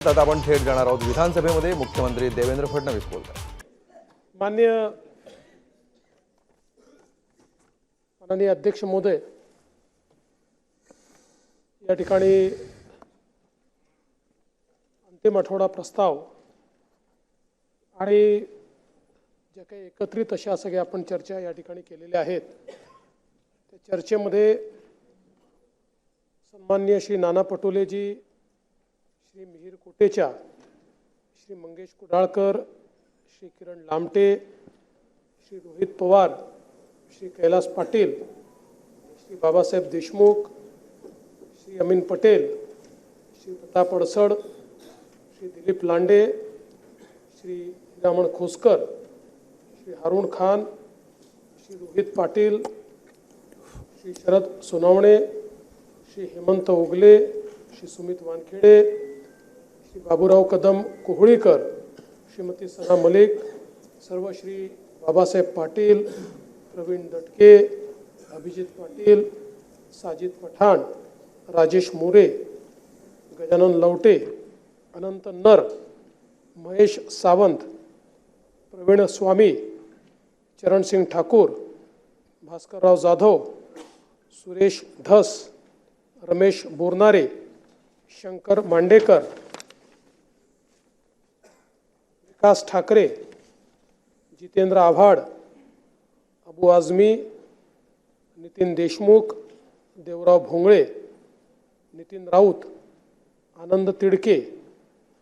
आता आपण थेट जाणार आहोत विधानसभेमध्ये. मुख्यमंत्री देवेंद्र फडणवीस बोलतात. माननीय अध्यक्ष महोदय, या ठिकाणी अंतिम आठवडा प्रस्ताव आणि जे काही एकत्रित अशा सगळ्या आपण चर्चा या ठिकाणी केलेल्या आहेत, त्या चर्चेमध्ये सन्माननीय श्री नाना पटोलेजी, श्री मिहिर कोटेचा, श्री मंगेश कुडाळकर, श्री किरण लामटे, श्री रोहित पवार, श्री कैलास पाटील, श्री बाबासाहेब देशमुख, श्री अमीन पटेल, श्री प्रताप अडसड, श्री दिलीप लांडे, श्री हिरामण खोसकर, श्री हारून खान, श्री रोहित पाटील, श्री शरद सोनवणे, श्री हेमंत ओगले, श्री सुमित वानखेडे, श्री बाबूराव कदम कोहळीकर, श्रीमती सना मलिक, सर्व श्री बाबासाहेब पाटील, प्रवीण दटके, अभिजित पाटील, साजिद पठाण, राजेश मोरे, गजानन लवटे, अनंत नर, महेश सावंत, प्रवीण स्वामी, चरण सिंग ठाकूर, भास्करराव जाधव, सुरेश धस, रमेश बोरनारे, शंकर मांडेकर, विकास ठाकरे, जितेंद्र आव्हाड, अबू आझमी, नितीन देशमुख, देवराव भोंगळे, नितीन राऊत, आनंद तिडके,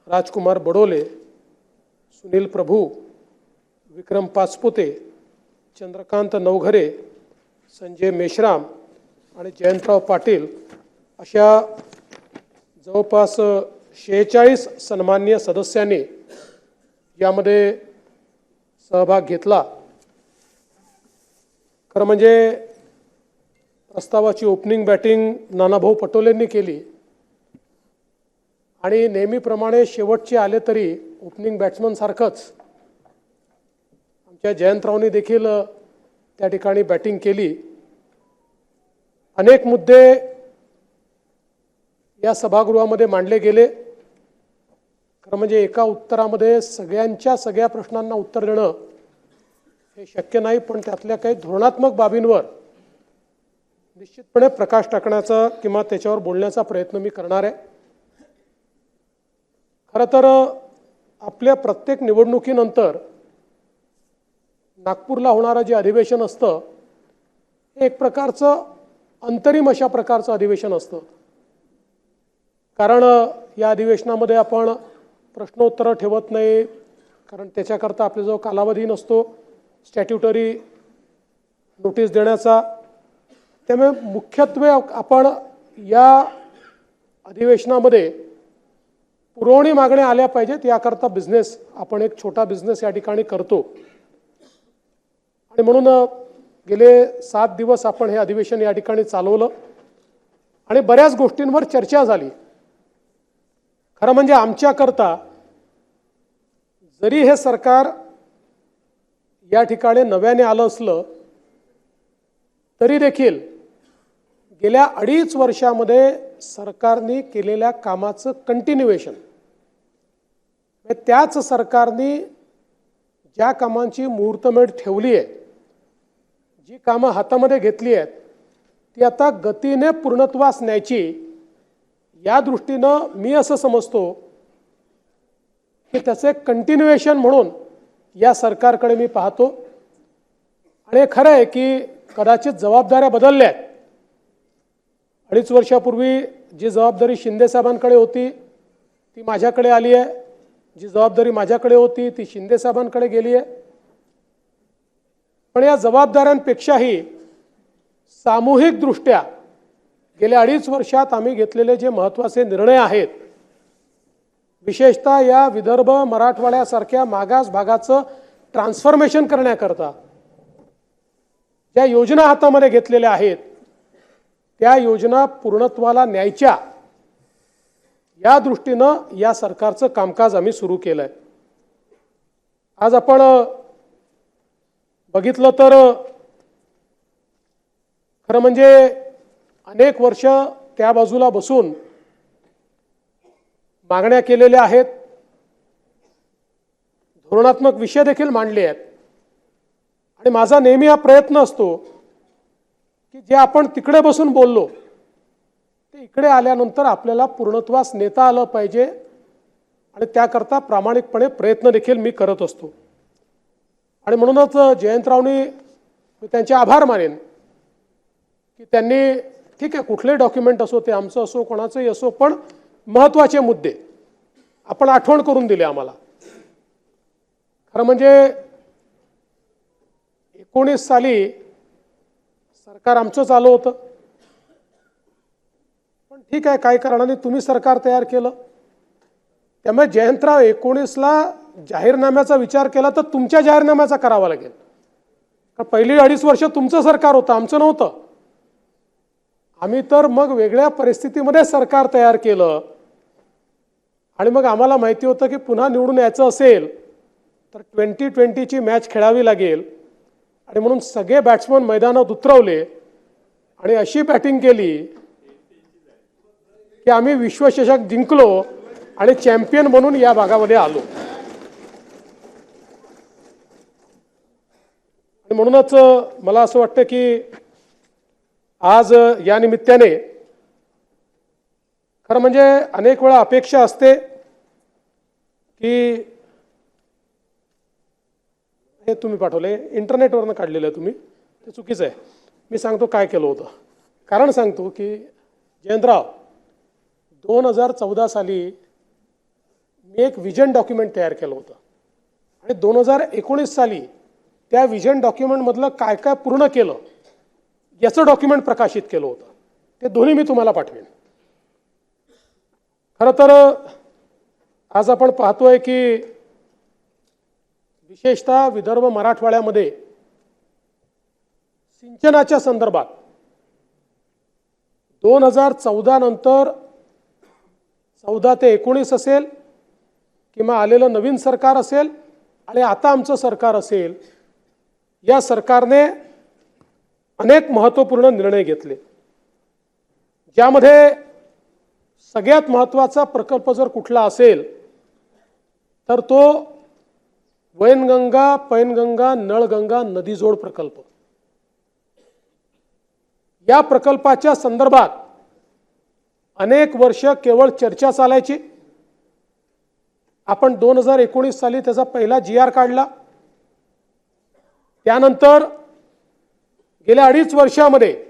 राजकुमार बडोले, सुनील प्रभू, विक्रम पाचपुते, चंद्रकांत नवघरे, संजय मेश्राम आणि जयंतराव पाटील अशा जवळपास 46 सन्माननीय सदस्यांनी यामध्ये सहभाग घेतला. खरं म्हणजे प्रस्तावाची ओपनिंग बॅटिंग नानाभाऊ पटोलेंनी केली आणि नेहमीप्रमाणे शेवटचे आले तरी ओपनिंग बॅट्समन सारखंच आमच्या जयंतरावनी देखील त्या ठिकाणी बॅटिंग केली. अनेक मुद्दे या सभागृहामध्ये मांडले गेले. खरं म्हणजे एका उत्तरामध्ये सगळ्या प्रश्नांना उत्तर देणं हे शक्य नाही, पण त्यातल्या काही धोरणात्मक बाबींवर निश्चितपणे प्रकाश टाकण्याचा किंवा त्याच्यावर बोलण्याचा प्रयत्न मी करणार आहे. खरं तर आपल्या प्रत्येक निवडणुकीनंतर नागपूरला होणारं जे अधिवेशन असतं हे एक प्रकारचं अंतरिम अशा प्रकारचं अधिवेशन असतं. कारण या अधिवेशनामध्ये आपण प्रश्नोत्तरं ठेवत नाही, कारण त्याच्याकरता आपल्याजवळ कालावधी नसतो स्टॅट्युटरी नोटीस देण्याचा. त्यामुळे मुख्यत्वे आपण या अधिवेशनामध्ये पुरवणी मागण्या आल्या पाहिजेत याकरता बिझनेस, आपण एक छोटा बिझनेस या ठिकाणी करतो आणि म्हणून गेले 7 दिवस आपण हे अधिवेशन या ठिकाणी चालवलं आणि बऱ्याच गोष्टींवर चर्चा झाली. खरं म्हणजे आमच्याकरता जरी हे सरकार या ठिकाणी नव्याने आलं असलं तरी देखील गेल्या 2.5 वर्षामध्ये सरकारने केलेल्या कामाचं कंटिन्युएशन, त्याच सरकारने ज्या कामांची मुहूर्तमेढ ठेवली आहे, जी कामं हातामध्ये घेतली आहेत ती आता गतीने पूर्णत्वास न्यायची, या दृष्टीनं मी असं समजतो की त्याचे कंटिन्युएशन म्हणून या सरकारकडे मी पाहतो. आणि खरं आहे की कदाचित जबाबदाऱ्या बदलल्या आहेत. 2.5 वर्षापूर्वी जी जबाबदारी शिंदे साहेबांकडे होती ती माझ्याकडे आली आहे, जी जबाबदारी माझ्याकडे होती ती शिंदे साहेबांकडे गेली आहे. पण या जबाबदाऱ्यांपेक्षाही सामूहिकदृष्ट्या गेल्या 2.5 वर्षात आम्ही घेतलेले जे महत्त्वाचे निर्णय आहेत, विशेषतः या विदर्भ मराठवाड्यासारख्या मागास भागाचं ट्रान्सफॉर्मेशन करण्याकरता ज्या योजना हातामध्ये घेतलेल्या आहेत त्या योजना पूर्णत्वाला न्यायच्या या दृष्टीनं या सरकारचं कामकाज आम्ही सुरू केलं आहे. आज आपण बघितलं तर खरं म्हणजे अनेक वर्ष त्या बाजूला बसून मागण्या केलेल्या आहेत, धोरणात्मक विषय देखील मांडले आहेत. आणि माझा नेहमी हा प्रयत्न असतो की जे आपण तिकडे बसून बोललो ते इकडे आल्यानंतर आपल्याला पूर्णत्वास नेता आलं पाहिजे आणि त्याकरता प्रामाणिकपणे प्रयत्न देखील मी करत असतो. आणि म्हणूनच जयंतरावनी मी त्यांचे आभार मानेन की त्यांनी ठीक आहे कुठले डॉक्युमेंट असो ते आमचं असो कोणाचंही असो पण महत्त्वाचे मुद्दे आपण आठवण करून दिले आम्हाला. खरं म्हणजे 19 साली सरकार आमचंच आलं होतं, पण ठीक आहे काही कारणाने तुम्ही सरकार तयार केलं. त्यामुळे जयंतराव 19ला जाहीरनाम्याचा विचार केला तर तुमच्या जाहीरनाम्याचा करावा लागेल. कारण पहिली 2.5 वर्ष तुमचं सरकार होतं, आमचं नव्हतं. आम्ही तर मग वेगळ्या परिस्थितीमध्ये सरकार तयार केलं आणि मग आम्हाला माहिती होतं की पुन्हा निवडून यायचं असेल तर 2020ची मॅच खेळावी लागेल. आणि म्हणून सगळे बॅट्समन मैदानात उतरवले आणि अशी बॅटिंग केली की आम्ही विश्वचषक जिंकलो आणि चॅम्पियन बनून या भागामध्ये आलो. आणि म्हणूनच मला असं वाटतं की आज या निमित्ताने खरं म्हणजे अनेक वेळा अपेक्षा असते की हे तुम्ही पाठवले इंटरनेटवरनं काढलेलं आहे तुम्ही ते चुकीचं आहे. मी सांगतो काय केलं होतं. कारण सांगतो की जयंतराव 2014 साली मी एक विजन डॉक्युमेंट तयार केलं होतं आणि 2019 साली त्या विजन डॉक्युमेंटमधलं काय काय पूर्ण केलं याचं डॉक्युमेंट प्रकाशित केलं होतं. ते दोन्ही मी तुम्हाला पाठवेन. खरं तर आज आपण पाहतोय की विशेषतः विदर्भ मराठवाड्यामध्ये सिंचनाच्या संदर्भात 2014 नंतर 14 ते 19 असेल किंवा आलेलं नवीन सरकार असेल आणि आता आमचं सरकार असेल, या सरकारने अनेक महत्त्वपूर्ण निर्णय घेतले. ज्यामध्ये सगळ्यात महत्त्वाचा प्रकल्प जर कुठला असेल तर तो वैनगंगा पैनगंगा नळगंगा नदीजोड प्रकल्प. या प्रकल्पाच्या संदर्भात अनेक वर्ष केवळ चर्चा चालायची. आपण 2019 साली त्याचा पहिला GR काढला. त्यानंतर गेल्या 2.5 वर्षामध्ये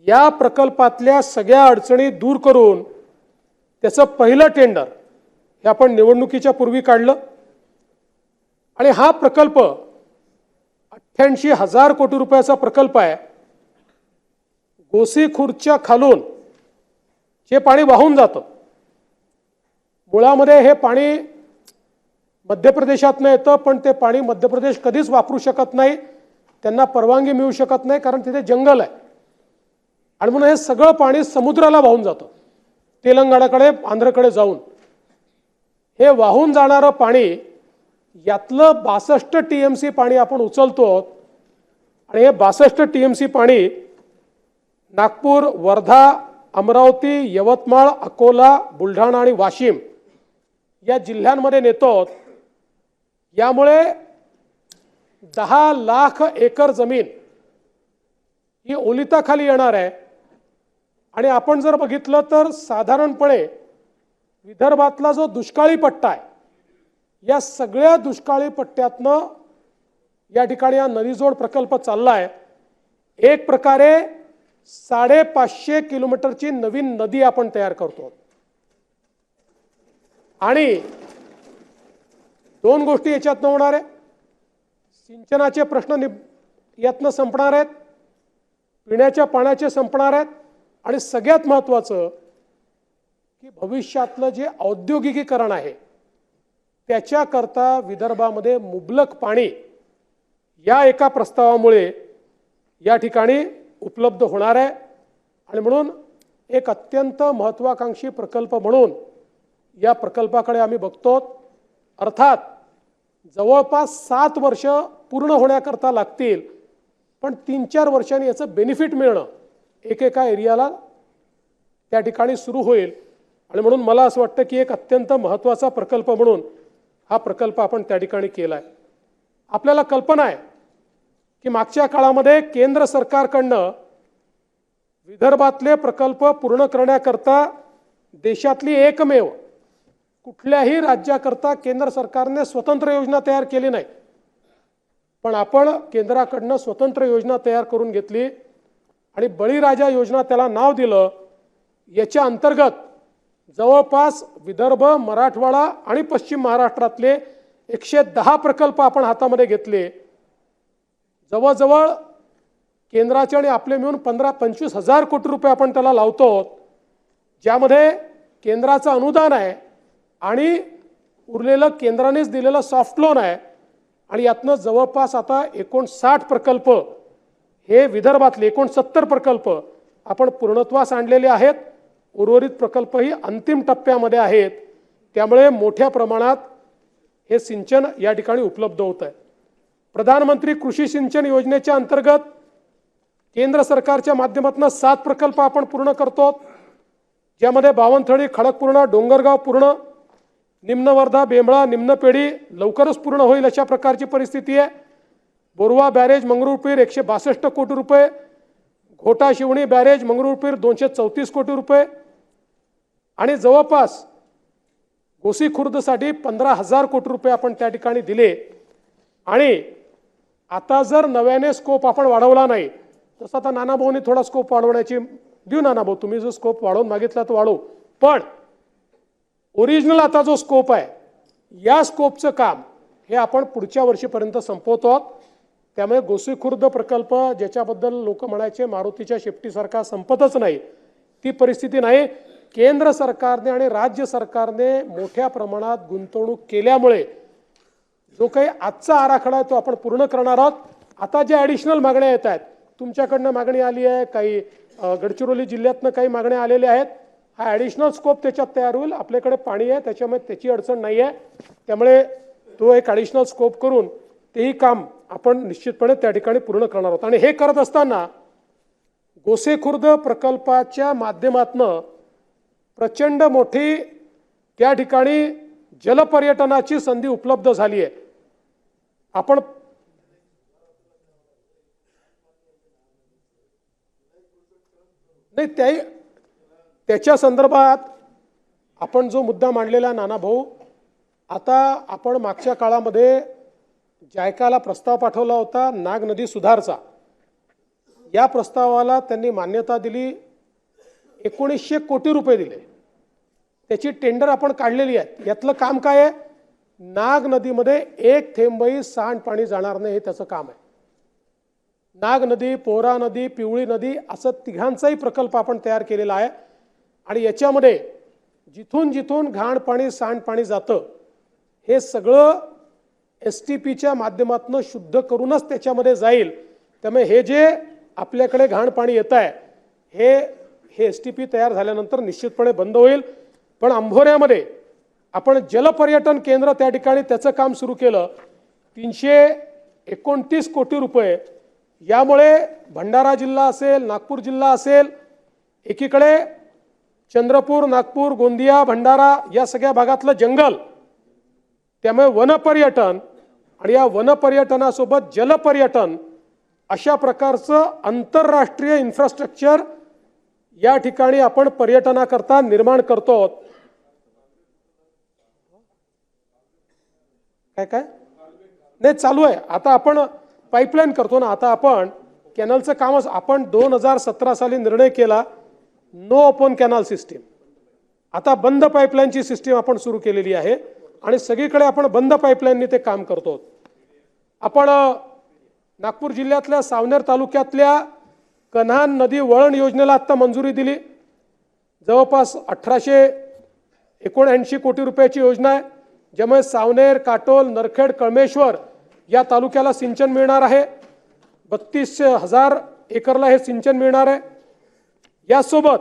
या प्रकल्पातल्या सगळ्या अडचणी दूर करून त्याचं पहिलं टेंडर हे आपण निवडणुकीच्या पूर्वी काढलं आणि हा प्रकल्प 88,000 कोटी रुपयाचा प्रकल्प आहे. गोसीखुर्दच्या खालून जे पाणी वाहून जातं, मुळामध्ये हे पाणी मध्य प्रदेशातनं येतं, पण ते पाणी मध्य प्रदेश कधीच वापरू शकत नाही, त्यांना परवानगी मिळू शकत नाही कारण तिथे जंगल आहे. आणि म्हणून हे सगळं पाणी समुद्राला वाहून जातं तेलंगणाकडे आंध्रकडे जाऊन. हे वाहून जाणारं पाणी यातलं 62 TMC पाणी आपण उचलतो आणि हे 62 TMC पाणी नागपूर, वर्धा, अमरावती, यवतमाळ, अकोला, बुलढाणा आणि वाशिम या जिल्ह्यांमध्ये नेतो. यामुळे 10 लाख एकर जमीन ही ओलिताखाली येणार आहे. आणि आपण जर बघितलं तर साधारणपणे विदर्भातला जो दुष्काळी पट्टा आहे या सगळ्या दुष्काळी पट्ट्यातनं या ठिकाणी हा नदीजोड प्रकल्प चालला आहे. एक प्रकारे 550 किलोमीटरची नवीन नदी आपण तयार करतो. आणि 2 गोष्टी याच्यातनं होणार आहे. सिंचनाचे प्रश्न यातनं संपणार आहेत, पिण्याच्या पाण्याचे संपणार आहेत आणि सगळ्यात महत्त्वाचं की भविष्यातलं जे औद्योगिकीकरण आहे त्याच्याकरता विदर्भामध्ये मुबलक पाणी या एका प्रस्तावामुळे या ठिकाणी उपलब्ध होणार आहे. आणि म्हणून एक अत्यंत महत्त्वाकांक्षी प्रकल्प म्हणून या प्रकल्पाकडे आम्ही बघतो. अर्थात जवळपास 7 वर्ष पूर्ण होण्याकरता लागतील, पण 3-4 वर्षांनी याचं बेनिफिट मिळणं एकेका एरियाला त्या ठिकाणी सुरू होईल. आणि म्हणून मला असं वाटतं की एक अत्यंत महत्त्वाचा प्रकल्प म्हणून हा प्रकल्प आपण त्या ठिकाणी केला आहे. आपल्याला कल्पना आहे की मागच्या काळामध्ये केंद्र सरकारकडनं विदर्भातले प्रकल्प पूर्ण करण्याकरता देशातली एकमेव कुठल्याही राज्याकरता केंद्र सरकारने स्वतंत्र योजना तयार केली नाही. पण आपण केंद्राकडनं स्वतंत्र योजना तयार करून घेतली आणि बळीराजा योजना त्याला नाव दिलं. याच्या अंतर्गत जवळपास विदर्भ, मराठवाडा आणि पश्चिम महाराष्ट्रातले 110 प्रकल्प आपण हातामध्ये घेतले. जवळजवळ केंद्राचे आणि आपले मिळून 15-25 हजार कोटी रुपये आपण त्याला लावतो, ज्यामध्ये केंद्राचं अनुदान आहे आणि उरलेलं केंद्रानेच दिलेलं सॉफ्ट लोन आहे. आणि यातनं जवळपास आता 59 प्रकल्प हे विदर्भातले 69 प्रकल्प आपण पूर्णत्वास आणलेले आहेत. उर्वरित प्रकल्पही अंतिम टप्प्यामध्ये आहेत. त्यामुळे मोठ्या प्रमाणात हे सिंचन या ठिकाणी उपलब्ध होत आहे. प्रधानमंत्री कृषी सिंचन योजनेच्या अंतर्गत केंद्र सरकारच्या माध्यमातून 7 प्रकल्प आपण पूर्ण करतो, ज्यामध्ये बावनथडी, खडकपूर्णा, डोंगरगाव पूर्ण, निम्न वर्धा, बेंबळा, निम्न पेढी लवकरच पूर्ण होईल अशा प्रकारची परिस्थिती आहे. बोरवा बॅरेज मंगरुळपीर 162 कोटी रुपये, घोटा शिवणी बॅरेज मंगरुळपीर 234 कोटी रुपये आणि जवळपास गोसी खुर्दसाठी 15,000 कोटी रुपये आपण त्या ठिकाणी दिले. आणि आता जर नव्याने स्कोप आपण वाढवला नाही, तसं आता नानाभाऊंनी थोडा स्कोप वाढवण्याची देऊ. नानाभाऊ, तुम्ही जो स्कोप वाढवून मागितला तो वाढवू, पण ओरिजिनल आता जो स्कोप आहे या स्कोपचं काम हे आपण पुढच्या वर्षीपर्यंत संपवतो आहोत. त्यामुळे गोसी खुर्द प्रकल्प ज्याच्याबद्दल लोक म्हणायचे मारुतीच्या शेपटीसारखा संपतच नाही, ती परिस्थिती नाही. केंद्र सरकारने आणि राज्य सरकारने मोठ्या प्रमाणात गुंतवणूक केल्यामुळे जो काही आजचा आराखडा आहे तो आपण पूर्ण करणार आहोत. आता ज्या ॲडिशनल मागण्या येत आहेत, तुमच्याकडनं मागणी आली आहे, काही गडचिरोली जिल्ह्यातनं काही मागण्या आलेल्या आहेत, हा ॲडिशनल स्कोप त्याच्यात तयार होईल. आपल्याकडे पाणी आहे त्याच्यामुळे त्याची अडचण नाही आहे. त्यामुळे तो एक ॲडिशनल स्कोप करून तेही काम आपण निश्चितपणे त्या ठिकाणी पूर्ण करणार आहोत. आणि हे करत असताना गोसेखुर्द प्रकल्पाच्या माध्यमातून प्रचंड मोठी त्या ठिकाणी जलपर्यटनाची संधी उपलब्ध झाली आहे. आपण नाही त्याच्या संदर्भात आपण जो मुद्दा मांडलेला नाना भाऊ, आता आपण मागच्या काळामध्ये जायकाला प्रस्ताव पाठवला होता नाग नदी सुधारचा. या प्रस्तावाला त्यांनी मान्यता दिली, 1900 कोटी रुपये दिले. त्याची टेंडर आपण काढलेली आहे. यातलं काम काय आहे? नाग नदीमध्ये एक थेंबही सांडपाणी जाणार नाही, हे त्याचं काम आहे. नाग नदी, पोहरा नदी, पिवळी नदी असं तिघांचाही प्रकल्प आपण तयार केलेला आहे. आणि याच्यामध्ये जिथून जिथून घाण पाणी, सांडपाणी जातं हे सगळं STPच्या माध्यमातून शुद्ध करूनच त्याच्यामध्ये जाईल. त्यामुळे हे जे आपल्याकडे घाण पाणी येत आहे हे STP तयार झाल्यानंतर निश्चितपणे बंद होईल. पण अंभोऱ्यामध्ये आपण जलपर्यटन केंद्र त्या ठिकाणी त्याचं काम सुरू केलं, 329 कोटी रुपये. यामुळे भंडारा जिल्हा असेल, नागपूर जिल्हा असेल, एकीकडे चंद्रपूर, नागपूर, गोंदिया, भंडारा या सगळ्या भागातलं जंगल, त्यामुळे वनपर्यटन आणि या वनपर्यटनासोबत जलपर्यटन अशा प्रकारचं आंतरराष्ट्रीय इन्फ्रास्ट्रक्चर या ठिकाणी आपण पर्यटनाकरता निर्माण करतो. काय नाही चालू आहे. आता आपण पाईपलाईन करतो ना. आता आपण कॅनलचं कामच आपण 2017 साली निर्णय केला, नो ओपन कॅनल सिस्टीम. आता बंद पाईपलाईनची सिस्टीम आपण सुरू केलेली आहे आणि सगळीकडे आपण बंद पाईपलाईननी ते काम करतो. आपण नागपूर जिल्ह्यातल्या सावनेर तालुक्यातल्या कन्हान नदी वळण योजनेला आता मंजुरी दिली. जवळपास 1879 कोटी रुपयाची योजना आहे, ज्यामुळे सावनेर, काटोल, नरखेड, कळमेश्वर या तालुक्याला सिंचन मिळणार आहे. 32,000 एकरला हे सिंचन मिळणार आहे. यासोबत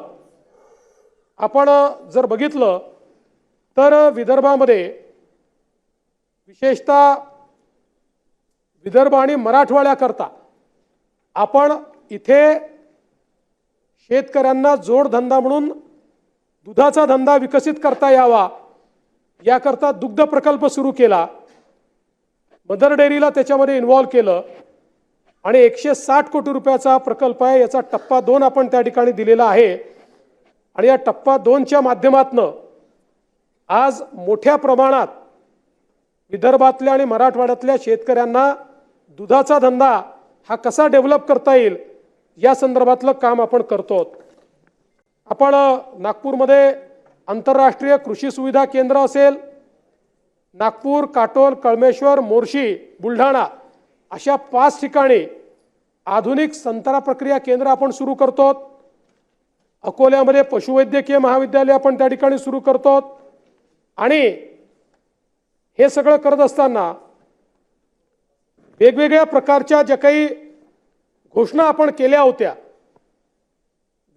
आपण जर बघितलं तर विदर्भामध्ये विशेषतः विदर्भ आणि मराठवाड्याकरता आपण इथे शेतकऱ्यांना जोडधंदा म्हणून दुधाचा धंदा विकसित करता यावा याकरता दुग्ध प्रकल्प सुरू केला, मदर डेअरीला त्याच्यामध्ये इन्व्हॉल्व केलं आणि 160 कोटी रुपयाचा प्रकल्प आहे. याचा टप्पा 2 आपण त्या ठिकाणी दिलेला आहे आणि या टप्पा 2च्या माध्यमातून आज मोठ्या प्रमाणात विदर्भातल्या आणि मराठवाड्यातल्या शेतकऱ्यांना दुधाचा धंदा हा कसा डेव्हलप करता येईल या संदर्भातलं काम आपण करतो. आपण नागपूरमध्ये आंतरराष्ट्रीय कृषी सुविधा केंद्र असेल, नागपूर, काटोल, कळमेश्वर, मोर्शी, बुलढाणा अशा 5 ठिकाणी आधुनिक संतारा प्रक्रिया केंद्र आपण सुरू करतो. अकोल्यामध्ये पशुवैद्यकीय महाविद्यालय आपण त्या ठिकाणी सुरू करतो आणि हे सगळं करत असताना वेगवेगळ्या प्रकारच्या ज्या काही घोषणा आपण केल्या होत्या,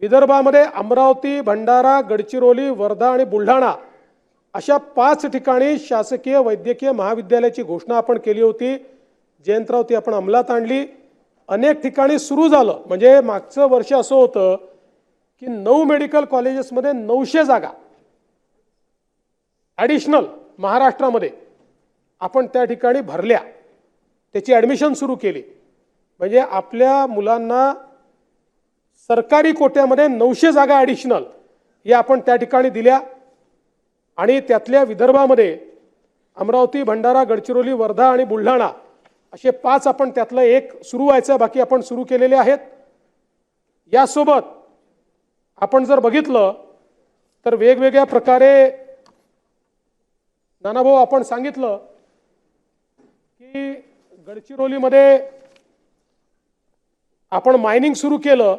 विदर्भामध्ये अमरावती, भंडारा, गडचिरोली, वर्धा आणि बुलढाणा अशा 5 ठिकाणी शासकीय वैद्यकीय महाविद्यालयाची घोषणा आपण केली होती. जयंतराव ती आपण अंमलात आणली. अनेक ठिकाणी सुरू झालं. म्हणजे मागचं वर्ष असं होतं की 9 मेडिकल कॉलेजेसमध्ये 900 जागा ॲडिशनल महाराष्ट्रामध्ये आपण त्या ठिकाणी भरल्या, त्याची ॲडमिशन सुरू केली. म्हणजे आपल्या मुलांना सरकारी कोट्यामध्ये 900 जागा ॲडिशनल या आपण त्या ठिकाणी दिल्या आणि त्यातल्या विदर्भामध्ये अमरावती, भंडारा, गडचिरोली, वर्धा आणि बुलढाणा असे 5 आपण त्यातलं एक सुरू व्हायचं, बाकी आपण सुरू केलेले आहेत. यासोबत आपण जर बघितलं तर वेगवेगळ्या प्रकारे नानाभाऊ आपण सांगितलं की गडचिरोलीमध्ये आपण मायनिंग सुरू केलं,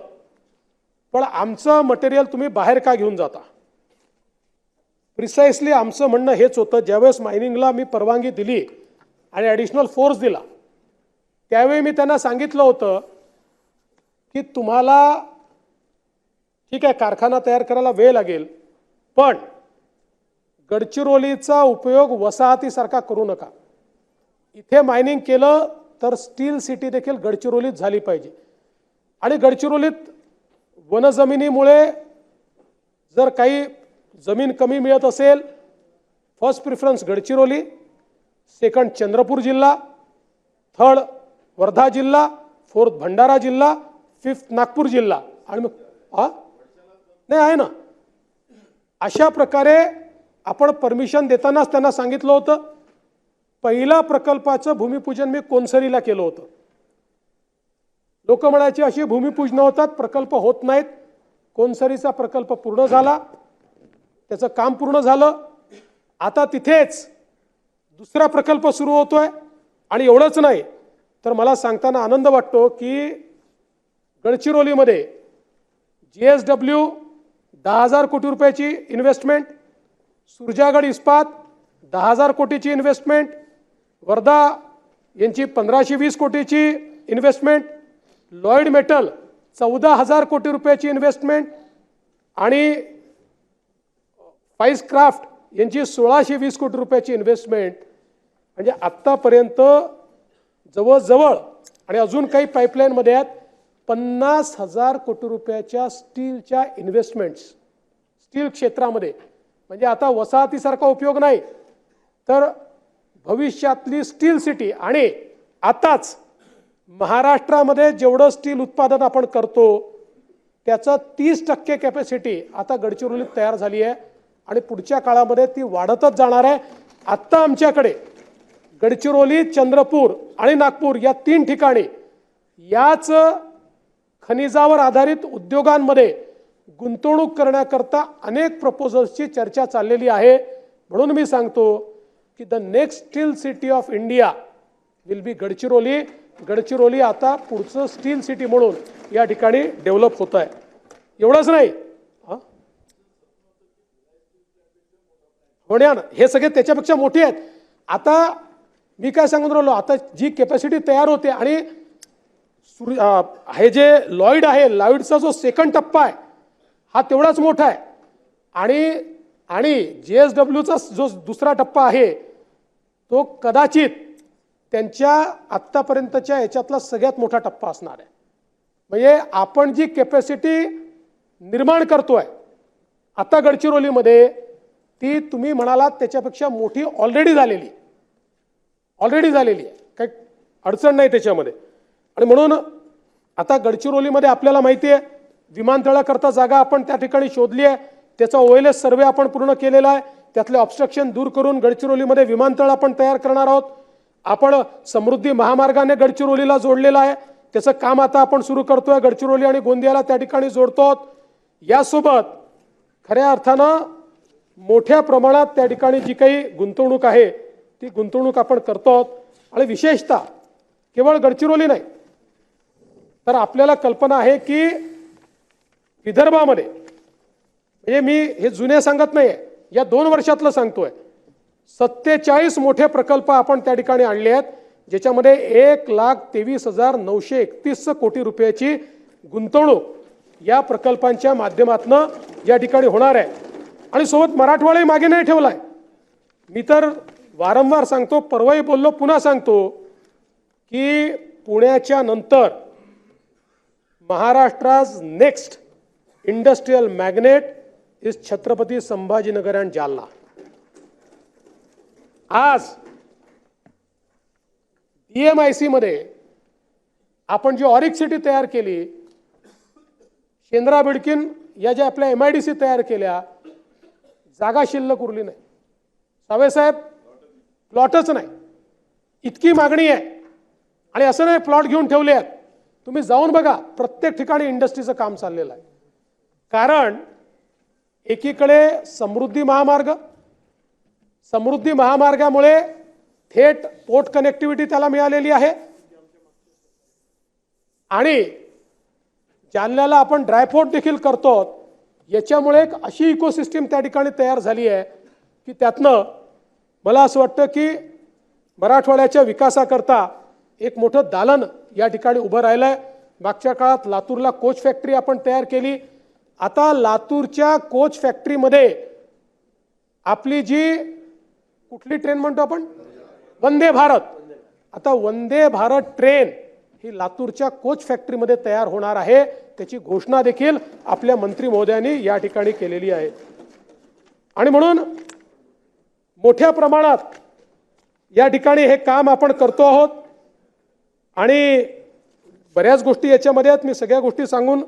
पण आमचं मटेरियल तुम्ही बाहेर का घेऊन जाता. प्रिसाइसली आमचं म्हणणं हेच होतं. ज्यावेळेस मायनिंगला मी परवानगी दिली आणि ॲडिशनल फोर्स दिला त्यावेळी मी त्यांना सांगितलं होतं की तुम्हाला ठीक आहे कारखाना तयार करायला वेळ लागेल, पण गडचिरोलीचा उपयोग वसाहतीसारखा करू नका. इथे मायनिंग केलं तर स्टील सिटी देखील गडचिरोलीत झाली पाहिजे आणि गडचिरोलीत वनजमिनीमुळे जर काही जमीन कमी मिळत असेल, first preference Gadchiroli, second Chandrapur जिल्हा, थर्ड वर्धा जिल्हा, फोर्थ भंडारा जिल्हा, फिफ्थ नागपूर जिल्हा आणि मग नाही आहे ना. अशा प्रकारे आपण परमिशन देतानाच त्यांना सांगितलं होतं. पहिला प्रकल्पाचं भूमिपूजन मी कोनसरीला केलं होतं. लोक म्हणायचे अशी भूमिपूजन होतात, प्रकल्प होत नाहीत. कोनसरीचा प्रकल्प पूर्ण झाला, त्याचं काम पूर्ण झालं. आता तिथेच दुसरा प्रकल्प सुरू होतोय आणि एवढंच नाही तर मला सांगताना आनंद वाटतो की गडचिरोलीमध्ये GSW 10,000 कोटी रुपयाची इन्व्हेस्टमेंट, सुरजागड इस्पात 10,000 कोटीची इन्व्हेस्टमेंट, वर्धा यांची 1,520 कोटीची इन्व्हेस्टमेंट, लॉयड मेटल 14,000 कोटी रुपयाची इन्व्हेस्टमेंट आणि फाईज क्राफ्ट यांची 1,620 कोटी रुपयाची इन्व्हेस्टमेंट. म्हणजे आत्तापर्यंत जवळजवळ आणि अजून काही पाईपलाईनमध्ये आहेत 50,000 कोटी रुपयाच्या स्टीलच्या इन्व्हेस्टमेंट्स स्टील क्षेत्रामध्ये. म्हणजे आता वसाहतीसारखा उपयोग नाही तर भविष्यातली स्टील सिटी. आणि आताच महाराष्ट्रामध्ये जेवढं स्टील उत्पादन आपण करतो त्याचं 30% कॅपॅसिटी आता गडचिरोलीत तयार झाली आहे आणि पुढच्या काळामध्ये ती वाढतच जाणार आहे. आत्ता आमच्याकडे गडचिरोली, चंद्रपूर आणि नागपूर या 3 ठिकाणी याच खनिजावर आधारित उद्योगांमध्ये गुंतवणूक करण्याकरता अनेक प्रपोजल्सची चर्चा चाललेली आहे. म्हणून मी सांगतो की the next steel city of India will be Gadchiroli. Gadchiroli आता पुढचं स्टील सिटी म्हणून या ठिकाणी डेव्हलप होत आहे. एवढंच नाही, होण्या हे सगळे त्याच्यापेक्षा मोठे आहेत. आता मी काय सांगून राहिलो, आता जी कॅपॅसिटी तयार होते आणि हे जे लॉयड आहे, लॉयडचा जो सेकंड टप्पा आहे हा तेवढाच मोठा आहे आणि GSWचा जो दुसरा टप्पा आहे तो कदाचित त्यांच्या आत्तापर्यंतच्या याच्यातला सगळ्यात मोठा टप्पा असणार आहे. म्हणजे आपण जी कॅपॅसिटी निर्माण करतोय आता गडचिरोलीमध्ये ती तुम्ही म्हणालात त्याच्यापेक्षा मोठी ऑलरेडी झालेली आहे, काही अडचण नाही त्याच्यामध्ये. आणि म्हणून आता गडचिरोलीमध्ये आपल्याला माहिती आहे विमानतळाकरता जागा आपण त्या ठिकाणी शोधली आहे, त्याचा OLS सर्वे आपण पूर्ण केलेला आहे, त्यातले ऑब्स्ट्रक्शन दूर करून गडचिरोलीमध्ये विमानतळ आपण तयार करणार आहोत. आपण समृद्धी महामार्गाने गडचिरोलीला जोडलेला आहे, त्याचं काम आता आपण सुरू करतोय, गडचिरोली आणि गोंदियाला त्या ठिकाणी जोडतो. यासोबत खऱ्या अर्थानं मोठ्या प्रमाणात त्या ठिकाणी जी काही गुंतवणूक आहे ती गुंतवणूक आपण करतो. आणि विशेषतः केवळ गडचिरोली नाही तर आपल्याला कल्पना आहे की विदर्भामध्ये, म्हणजे मी हे जुने सांगत नाहीये, या 2 वर्षातलं सांगतोय, 47 मोठे प्रकल्प आपण त्या ठिकाणी आणले आहेत, ज्याच्यामध्ये 1,23,931 कोटी रुपयाची गुंतवणूक या प्रकल्पांच्या माध्यमातून या ठिकाणी होणार आहे. आणि सोबत मराठवाडाही मागे नाही ठेवलाय. मी तर वारंवार सांगतो, परवाही बोललो, पुन्हा सांगतो की पुण्याच्या नंतर Maharashtra's next industrial magnet is Chhatrapati Sambhajinagar and Jalna. आज DMIC मध्ये आपण जी ऑरिक सिटी तयार केली, शेंद्रा बिडकीन या ज्या आपल्या MIDC तयार केल्या, जागा शिल्लक उरली नाही. साहेब प्लॉटच नाही, इतकी मागणी आहे. आणि असं नाही प्लॉट घेऊन ठेवले आहेत, तुम्ही जाऊन बघा प्रत्येक ठिकाणी इंडस्ट्रीचं काम चाललेलं आहे. कारण एकीकडे समृद्धी महामार्गामुळे थेट पोर्ट कनेक्टिव्हिटी त्याला मिळालेली आहे, आणि जालन्याला आपण ड्रायपोर्ट देखील करतो. याच्यामुळे एक अशी इकोसिस्टीम त्या ठिकाणी तयार झाली आहे की त्यातनं मला असं वाटतं की मराठवाड्याच्या विकासाकरता एक मोठं दालन या ठिकाणी उभं राहिलं आहे. मागच्या काळात लातूरला कोच फॅक्टरी आपण तयार केली. आता लातूरच्या कोच फॅक्टरीमध्ये आपली जी कुठली ट्रेन म्हणतो आपण, वंदे भारत, आता वंदे भारत ट्रेन ही लातूरच्या कोच फॅक्टरीमध्ये तयार होणार आहे. त्याची घोषणा देखील आपल्या मंत्री महोदयांनी या ठिकाणी केलेली आहे. आणि म्हणून मोठ्या प्रमाणात या ठिकाणी हे काम आपण करतो आहोत. आणि बऱ्याच गोष्टी याच्यामध्ये आहेत, मी सगळ्या गोष्टी सांगून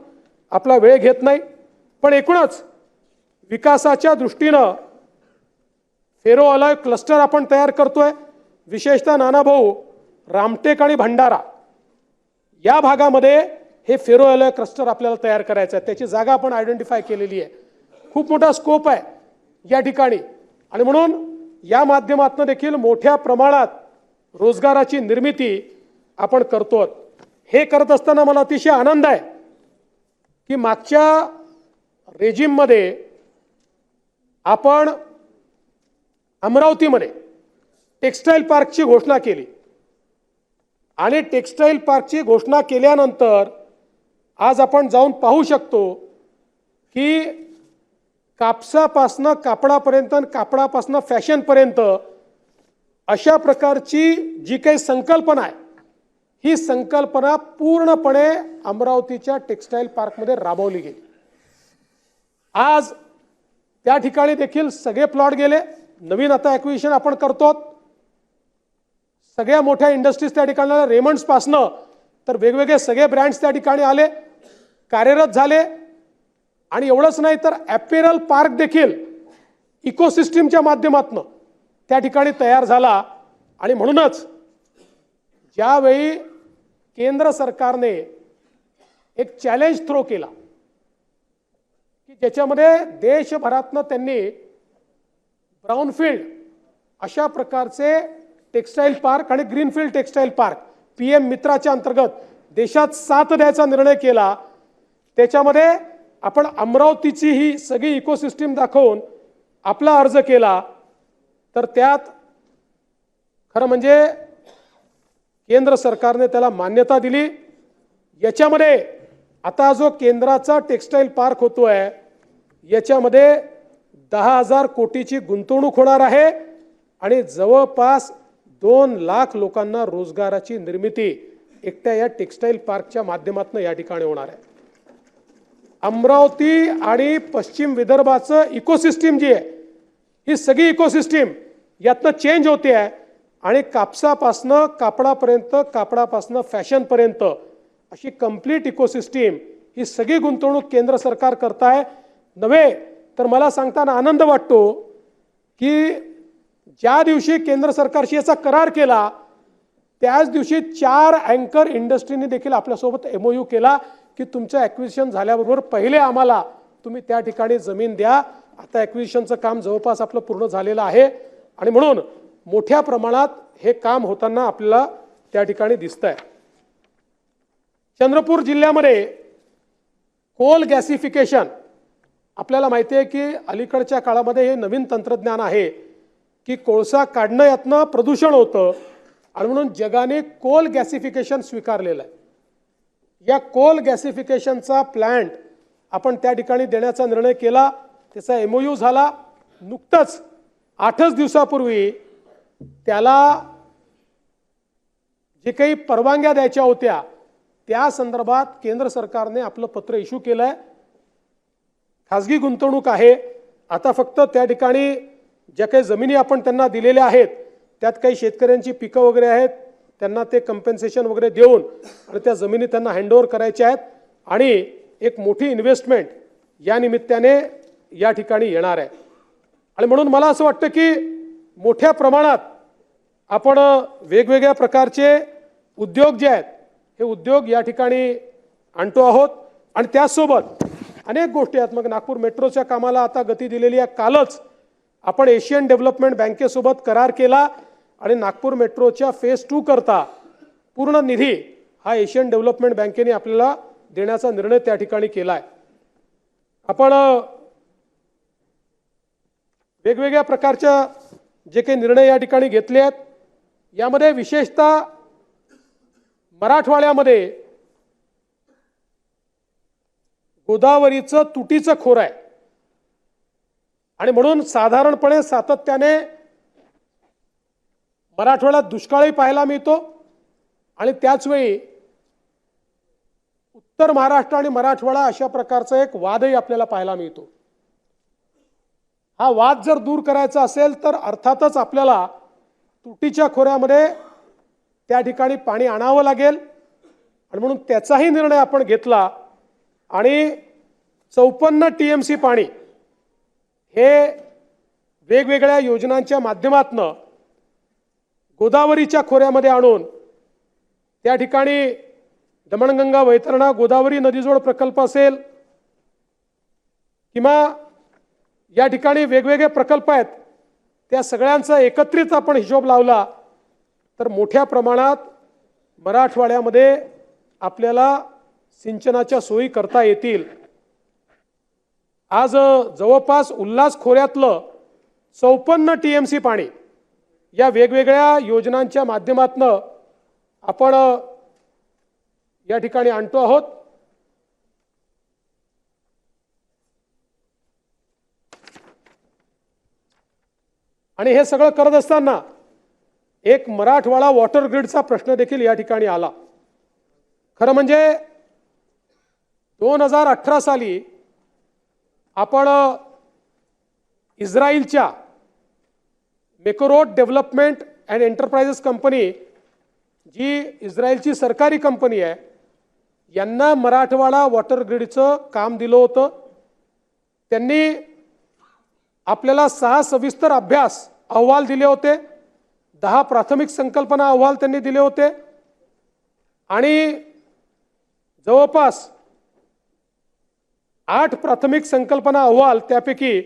आपला वेळ घेत नाही. पण एकूणच विकासाच्या दृष्टीनं फेरो अलॉय क्लस्टर आपण तयार करतोय. विशेषतः नानाभाऊ, रामटेक आणि भंडारा या भागामध्ये हे फेरो अलॉय क्लस्टर आपल्याला तयार करायचं आहे. त्याची जागा आपण आयडेंटिफाय केलेली आहे. खूप मोठा स्कोप आहे या ठिकाणी. आणि म्हणून या माध्यमातून देखील मोठ्या प्रमाणात रोजगाराची निर्मिती आपण करतो. हे करत असताना मला अतिशय आनंद आहे की मागच्या रेजिममध्ये आपण अमरावतीमध्ये टेक्सटाईल पार्कची घोषणा केली. आणि टेक्सटाईल पार्कची घोषणा केल्यानंतर आज आपण जाऊन पाहू शकतो की कापसापासनं कापडापर्यंत, कापडापासनं फॅशनपर्यंत अशा प्रकारची जी काही संकल्पना आहे, ही संकल्पना पूर्णपणे अमरावतीच्या टेक्सटाईल पार्कमध्ये राबवली गेली. आज त्या ठिकाणी देखील सगळे प्लॉट गेले. नवीन आता ॲक्विजिशन आपण करतो. सगळ्या मोठ्या इंडस्ट्रीज त्या ठिकाणी, रेमंड्स पासनं तर वेगवेगळे सगळे ब्रँड्स त्या ठिकाणी आले, कार्यरत झाले. आणि एवढंच नाही तर ॲपेरल पार्क देखील इकोसिस्टीमच्या माध्यमातून त्या ठिकाणी तयार झाला. आणि म्हणूनच ज्यावेळी केंद्र सरकारने एक चॅलेंज थ्रो केला की ज्याच्यामध्ये देशभरातनं त्यांनी ब्राउनफील्ड अशा प्रकारचे टेक्सटाईल पार्क आणि ग्रीनफील्ड टेक्सटाईल पार्क PM मित्राच्या अंतर्गत देशात 7 द्यायचा निर्णय केला. त्याच्यामध्ये आपण अमरावतीची ही सगळी इकोसिस्टीम दाखवून आपला अर्ज केला. तर त्यात खरं म्हणजे केंद्र सरकारने त्याला मान्यता दिली. याच्यामध्ये आता जो केंद्राचा टेक्सटाईल पार्क होतोय याच्यामध्ये 10,000 कोटीची गुंतवणूक होणार आहे आणि जवळपास 2 लाख लोकांना रोजगाराची निर्मिती एकट्या या टेक्सटाईल पार्कच्या माध्यमातून या ठिकाणी होणार आहे. अमरावती आणि पश्चिम विदर्भाचं इकोसिस्टीम जी आहे ही सगळी इकोसिस्टीम यातनं चेंज होते आहे आणि कापसापासनं कापडापर्यंत, कापडापासनं फॅशनपर्यंत अशी कंप्लीट इकोसिस्टीम ही सगळी गुंतवणूक केंद्र सरकार करत आहे. नव्हे तर मला सांगताना आनंद वाटतो की ज्या दिवशी केंद्र सरकारशी याचा करार केला त्याच दिवशी 4 अँकर इंडस्ट्रीने देखील आपल्यासोबत MOU केला की तुमचं ॲक्विजिशन झाल्याबरोबर पहिले आम्हाला तुम्ही त्या ठिकाणी जमीन द्या. आता ॲक्विजिशनचं काम जवळपास आपलं पूर्ण झालेलं आहे आणि म्हणून मोठ्या प्रमाणात हे काम होताना आपल्याला त्या ठिकाणी दिसतंय. चंद्रपूर जिल्ह्यामध्ये कोल गॅसिफिकेशन आपल्याला माहिती आहे की अलीकडच्या काळामध्ये हे नवीन तंत्रज्ञान आहे की कोळसा काढणं यातनं प्रदूषण होतं आणि म्हणून जगाने कोल गॅसिफिकेशन स्वीकारलेलं आहे. या कोल गॅसिफिकेशनचा प्लॅन्ट आपण त्या ठिकाणी देण्याचा निर्णय केला. त्याचा MOU झाला. नुकतंच 8च दिवसापूर्वी त्याला जे काही परवानग्या द्यायच्या होत्या त्या संदर्भात केंद्र सरकारने आपलं पत्र इश्यू केलं आहे. खाजगी गुंतवणूक आहे. आता फक्त त्या ठिकाणी ज्या काही जमिनी आपण त्यांना दिलेल्या आहेत त्यात काही शेतकऱ्यांची पिकं वगैरे आहेत त्यांना ते कंपेन्सेशन वगैरे देऊन आणि त्या जमिनी त्यांना हँडओव्हर करायच्या आहेत आणि एक मोठी इन्व्हेस्टमेंट या निमित्ताने या ठिकाणी येणार आहे. आणि म्हणून मला असं वाटतं की मोठ्या प्रमाणात आपण वेगवेगळ्या प्रकारचे उद्योग जे आहेत हे उद्योग या ठिकाणी आणतो आहोत आणि त्याचसोबत अनेक गोष्टी आहेत. मग नागपूर मेट्रोच्या कामाला आता गती दिलेली आहे. कालच आपण एशियन डेव्हलपमेंट बँकेसोबत करार केला आणि नागपूर मेट्रोच्या फेज 2 करता पूर्ण निधी हा एशियन डेव्हलपमेंट बँकेने आपल्याला देण्याचा निर्णय त्या ठिकाणी केला आहे. आपण वेगवेगळ्या प्रकारच्या जे काही निर्णय या ठिकाणी घेतले आहेत यामध्ये विशेषतः मराठवाड्यामध्ये गोदावरीचं तुटीचं खोर आहे आणि म्हणून साधारणपणे सातत्याने मराठवाड्यात दुष्काळही पाहायला मिळतो आणि त्याचवेळी उत्तर महाराष्ट्र आणि मराठवाडा अशा प्रकारचा एक वादही आपल्याला पाहायला मिळतो. हा वाद जर दूर करायचा असेल तर अर्थातच आपल्याला तुटीच्या खोऱ्यामध्ये त्या ठिकाणी पाणी आणावं लागेल आणि म्हणून त्याचाही निर्णय आपण घेतला आणि 54 TMC पाणी हे वेगवेगळ्या योजनांच्या माध्यमातून गोदावरीच्या खोऱ्यामध्ये आणून त्या ठिकाणी दमणगंगा वैतरणा गोदावरी नदीजोड प्रकल्प असेल किंवा या ठिकाणी वेगवेगळे प्रकल्प आहेत त्या सगळ्यांचा एकत्रित आपण हिशोब लावला तर मोठ्या प्रमाणात मराठवाड्यामध्ये आपल्याला सिंचनाच्या सोयी करता येतील. आज जवळपास उल्हास खोऱ्यातलं 54 TMC पाणी या वेगवेगळ्या योजनांच्या माध्यमातून आपण या ठिकाणी आणतो आहोत. आणि हे सगळं करत असताना एक मराठवाडा वॉटर ग्रिडचा प्रश्न देखील या ठिकाणी आला. खरं म्हणजे 2018 साली आपण इस्रायलच्या मेकोरोट डेव्हलपमेंट अँड एंटरप्राइजेस कंपनी जी इस्रायलची सरकारी कंपनी आहे यांना मराठवाडा वॉटर ग्रिडचं काम दिलं होतं. त्यांनी आपल्याला 6 सविस्तर अभ्यास अहवाल दिले होते. 10 प्राथमिक संकल्पना अहवाल त्यांनी दिले होते आणि जवळपास 8 प्राथमिक संकल्पना अहवाल त्यापैकी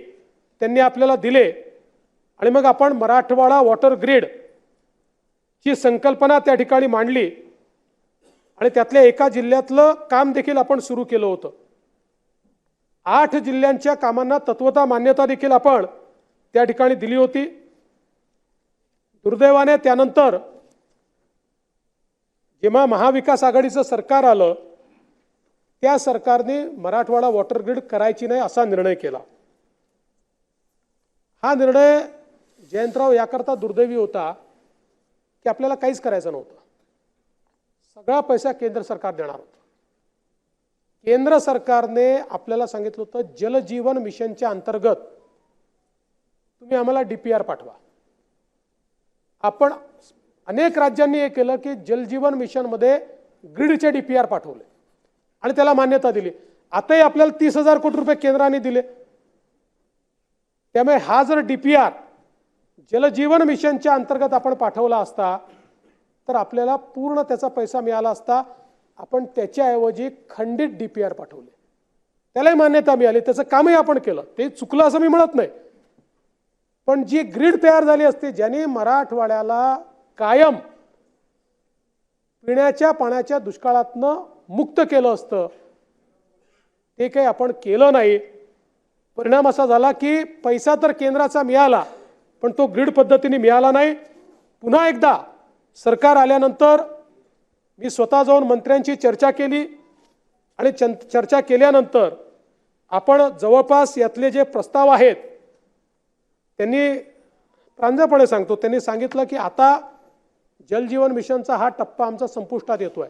त्यांनी आपल्याला दिले आणि मग आपण मराठवाडा वॉटर ग्रिड ची संकल्पना त्या ठिकाणी मांडली आणि त्यातल्या एका जिल्ह्यातलं काम देखील आपण सुरू केलं होतं. 8 जिल्ह्यांच्या कामांना तत्वता मान्यता देखील आपण त्या ठिकाणी दिली होती. दुर्दैवाने त्यानंतर जेव्हा महाविकास आघाडीचं सरकार आलं त्या सरकारने मराठवाडा वॉटर ग्रिड करायची नाही असा निर्णय केला. हा निर्णय जयंतराव याकरता दुर्दैवी होता की आपल्याला काहीच करायचं नव्हतं. सगळा पैसा केंद्र सरकार देणार होतं. केंद्र सरकारने आपल्याला सांगितलं होतं जलजीवन मिशनच्या अंतर्गत तुम्ही आम्हाला DPR पाठवा. आपण अनेक राज्यांनी हे केलं की जलजीवन मिशनमध्ये ग्रीडचे DPR पाठवले आणि त्याला मान्यता दिली. आताही आपल्याला 30,000 कोटी रुपये केंद्राने दिले. त्यामुळे हा जर DPR जलजीवन मिशनच्या अंतर्गत आपण पाठवला असता तर आपल्याला पूर्ण त्याचा पैसा मिळाला असता. आपण त्याच्याऐवजी खंडित DPR पाठवले, त्यालाही मान्यता मिळाली, त्याचं कामही आपण केलं. ते चुकलं असं मी म्हणत नाही, पण जी ग्रीड तयार झाली असते ज्याने मराठवाड्याला कायम पिण्याच्या पाण्याच्या दुष्काळातनं मुक्त केलं असतं, ते काही आपण केलं नाही. परिणाम असा झाला की पैसा तर केंद्राचा मिळाला पण तो ग्रीड पद्धतीने मिळाला नाही. पुन्हा एकदा सरकार आल्यानंतर मी स्वतः जाऊन मंत्र्यांची चर्चा केली आणि चर्चा केल्यानंतर आपण जवळपास यातले जे प्रस्ताव आहेत त्यांनी प्रांजळपणे सांगतो, त्यांनी सांगितलं की आता जलजीवन मिशनचा हा टप्पा आमचा संपुष्टात येतोय,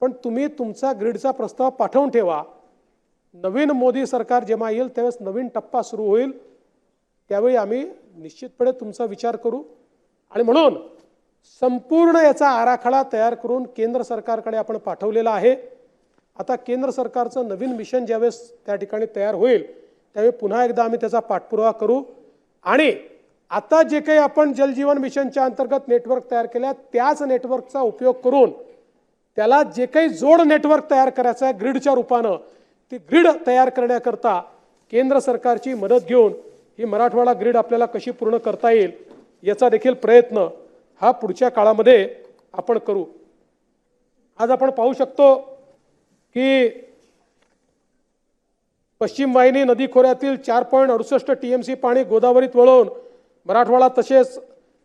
पण तुम्ही तुमचा ग्रीडचा प्रस्ताव पाठवून ठेवा. नवीन मोदी सरकार जेव्हा येईल त्यावेळेस नवीन टप्पा सुरू होईल, त्यावेळी आम्ही निश्चितपणे तुमचा विचार करू. आणि म्हणून संपूर्ण याचा आराखडा तयार करून केंद्र सरकारकडे आपण पाठवलेला आहे. आता केंद्र सरकारचं नवीन मिशन ज्यावेळेस त्या ठिकाणी तयार होईल त्यावेळी पुन्हा एकदा आम्ही त्याचा पाठपुरावा करू. आणि आता जे काही आपण जलजीवन मिशनच्या अंतर्गत नेटवर्क तयार केल्या त्याच नेटवर्कचा उपयोग करून त्याला जे काही जोड नेटवर्क तयार करायचं आहे ग्रीडच्या रूपानं, ती ग्रीड तयार करण्याकरता केंद्र सरकारची मदत घेऊन ही मराठवाडा ग्रीड आपल्याला कशी पूर्ण करता येईल याचा देखील प्रयत्न हा पुढच्या काळामध्ये आपण करू. आज आपण पाहू शकतो की पश्चिम वाहिनी नदी खोऱ्यातील 4.68 TMC पाणी गोदावरीत वळवून मराठवाडा तसेच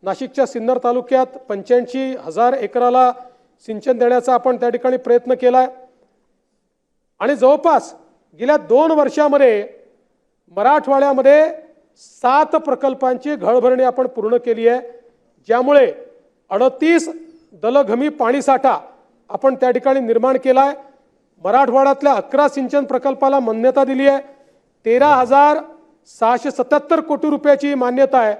नाशिकच्या सिन्नर तालुक्यात 85,000 एकराला सिंचन देण्याचा आपण त्या ठिकाणी प्रयत्न केलाय. आणि जवळपास गेल्या 2 वर्षामध्ये मराठवाड्यामध्ये 7 प्रकल्पांची घळभरणी आपण पूर्ण केली आहे, ज्यामुळे 38 दलघमी पाणीसाठा आपण त्या ठिकाणी निर्माण केलाय. मराठवाड्यातल्या 11 सिंचन प्रकल्पाला मान्यता दिली आहे. 13,677 कोटी रुपयाची मान्यता आहे.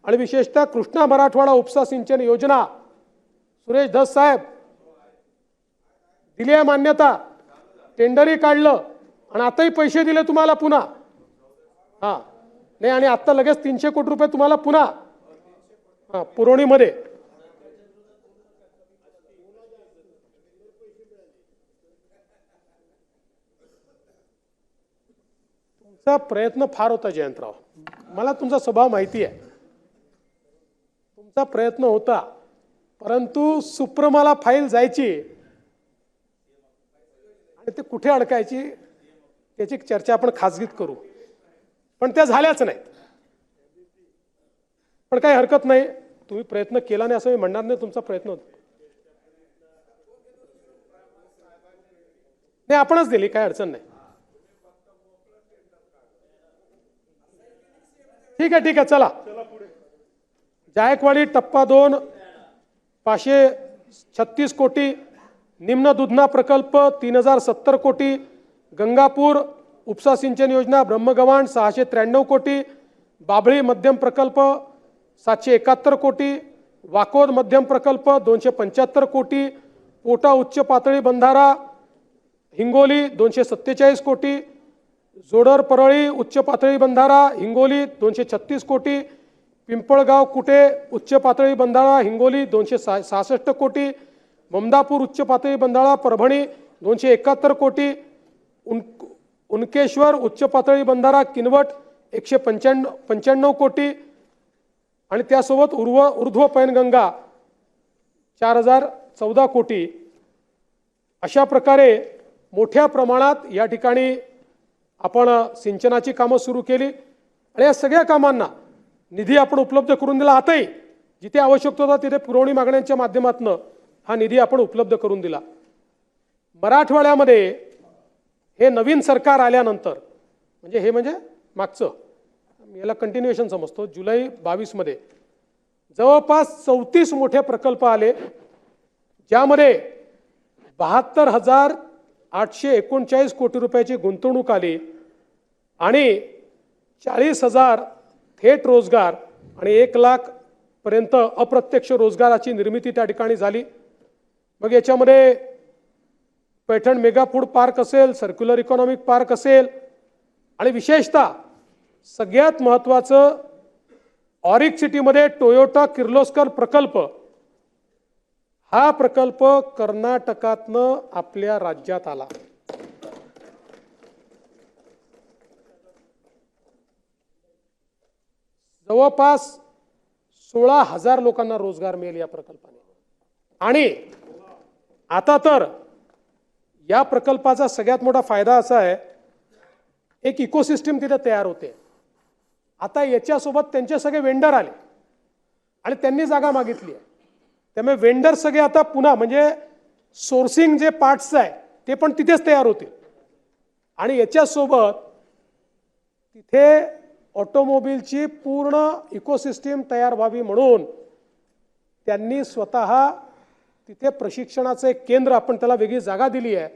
आणि विशेषतः कृष्णा मराठवाडा उपसा सिंचन योजना सुरेश धस साहेब दिली आहे मान्यता, टेंडरही काढलं आणि आताही पैसे दिले तुम्हाला पुन्हा. हां नाही, आणि आत्ता लगेच 300 कोटी रुपये तुम्हाला पुन्हा पुरवणीमध्ये. तुमचा प्रयत्न फार होता जयंतराव, मला तुमचा स्वभाव माहिती आहे, तुमचा प्रयत्न होता, परंतु सुप्रीमला फाईल जायची आणि ते कुठे अडकायची त्याची चर्चा आपण खासगीत करू, पण त्या झाल्याच नाहीत. पण काही हरकत नाही, तुम्ही प्रयत्न केला नाही असं मी म्हणणार नाही, तुमचा प्रयत्न होता. नाही आपणच दिली, काही अडचण नाही. ठीक आहे ठीक आहे, चला. जायकवाडी टप्पा 2 536 कोटी, निम्न दुधना प्रकल्प 3070 कोटी, गंगापूर उपसा सिंचन योजना ब्रह्मगव्हाण 693 कोटी, बाभळी मध्यम प्रकल्प 771 कोटी, वाकोद मध्यम प्रकल्प 275 कोटी, पोटा उच्च पातळी बंधारा हिंगोली 247 कोटी, जोडर परळी उच्च पातळी बंधारा हिंगोली 236 कोटी, पिंपळगाव कुटे उच्च पातळी बंधारा हिंगोली 266 कोटी, ममदापूर उच्च पातळी बंधारा परभणी 271 कोटी, उनकेश्वर उच्च पातळी बंधारा किनवट 195 कोटी आणि त्यासोबत ऊर्ध्व पैनगंगा 4014 कोटी. अशा प्रकारे मोठ्या प्रमाणात या ठिकाणी आपण सिंचनाची कामं सुरू केली आणि या सगळ्या कामांना निधी आपण उपलब्ध करून दिला. आताही जिथे आवश्यकता होता तिथे पुरवणी मागण्यांच्या माध्यमातून हा निधी आपण उपलब्ध करून दिला. मराठवाड्यामध्ये हे नवीन सरकार आल्यानंतर म्हणजे मागचं याला कंटिन्युएशन समजतो, जुलै 22 मध्ये जवळपास 34 मोठे प्रकल्प आले, ज्यामध्ये 72,000 839 कोटी रुपयाची गुंतवणूक आली आणि 40,000 थेट रोजगार आणि 1,00,000 पर्यंत अप्रत्यक्ष रोजगाराची निर्मिती त्या ठिकाणी झाली। मग याच्यामध्ये पैठण मेगा फूड पार्क असेल, सर्क्युलर इकॉनॉमिक पार्क असेल आणि विशेषतः सगळ्यात महत्त्वाचं ऑरिक सिटीमध्ये टोयोटा किर्लोस्कर प्रकल्प, हा प्रकल्प कर्नाटकातनं आपल्या राज्यात आला। जवळपास 16,000 लोकांना रोजगार मिळेल या प्रकल्पाने। आणि आता तर या प्रकल्पाचा सगळ्यात मोठा फायदा असा आहे, एक इकोसिस्टम तिथे तयार होते। आता याच्यासोबत त्यांचे सगळे वेंडर आले आणि त्यांनी जागा मागितली आहे, त्यामुळे वेंडर सगळे आता पुन्हा म्हणजे सोर्सिंग जे पार्ट्स आहे ते पण तिथेच तयार होतील आणि याच्यासोबत तिथे ऑटोमोबिलची पूर्ण इकोसिस्टम तयार व्हावी म्हणून त्यांनी स्वतः तिथे प्रशिक्षणाचं एक केंद्र, आपण त्याला वेगळी जागा दिली आहे,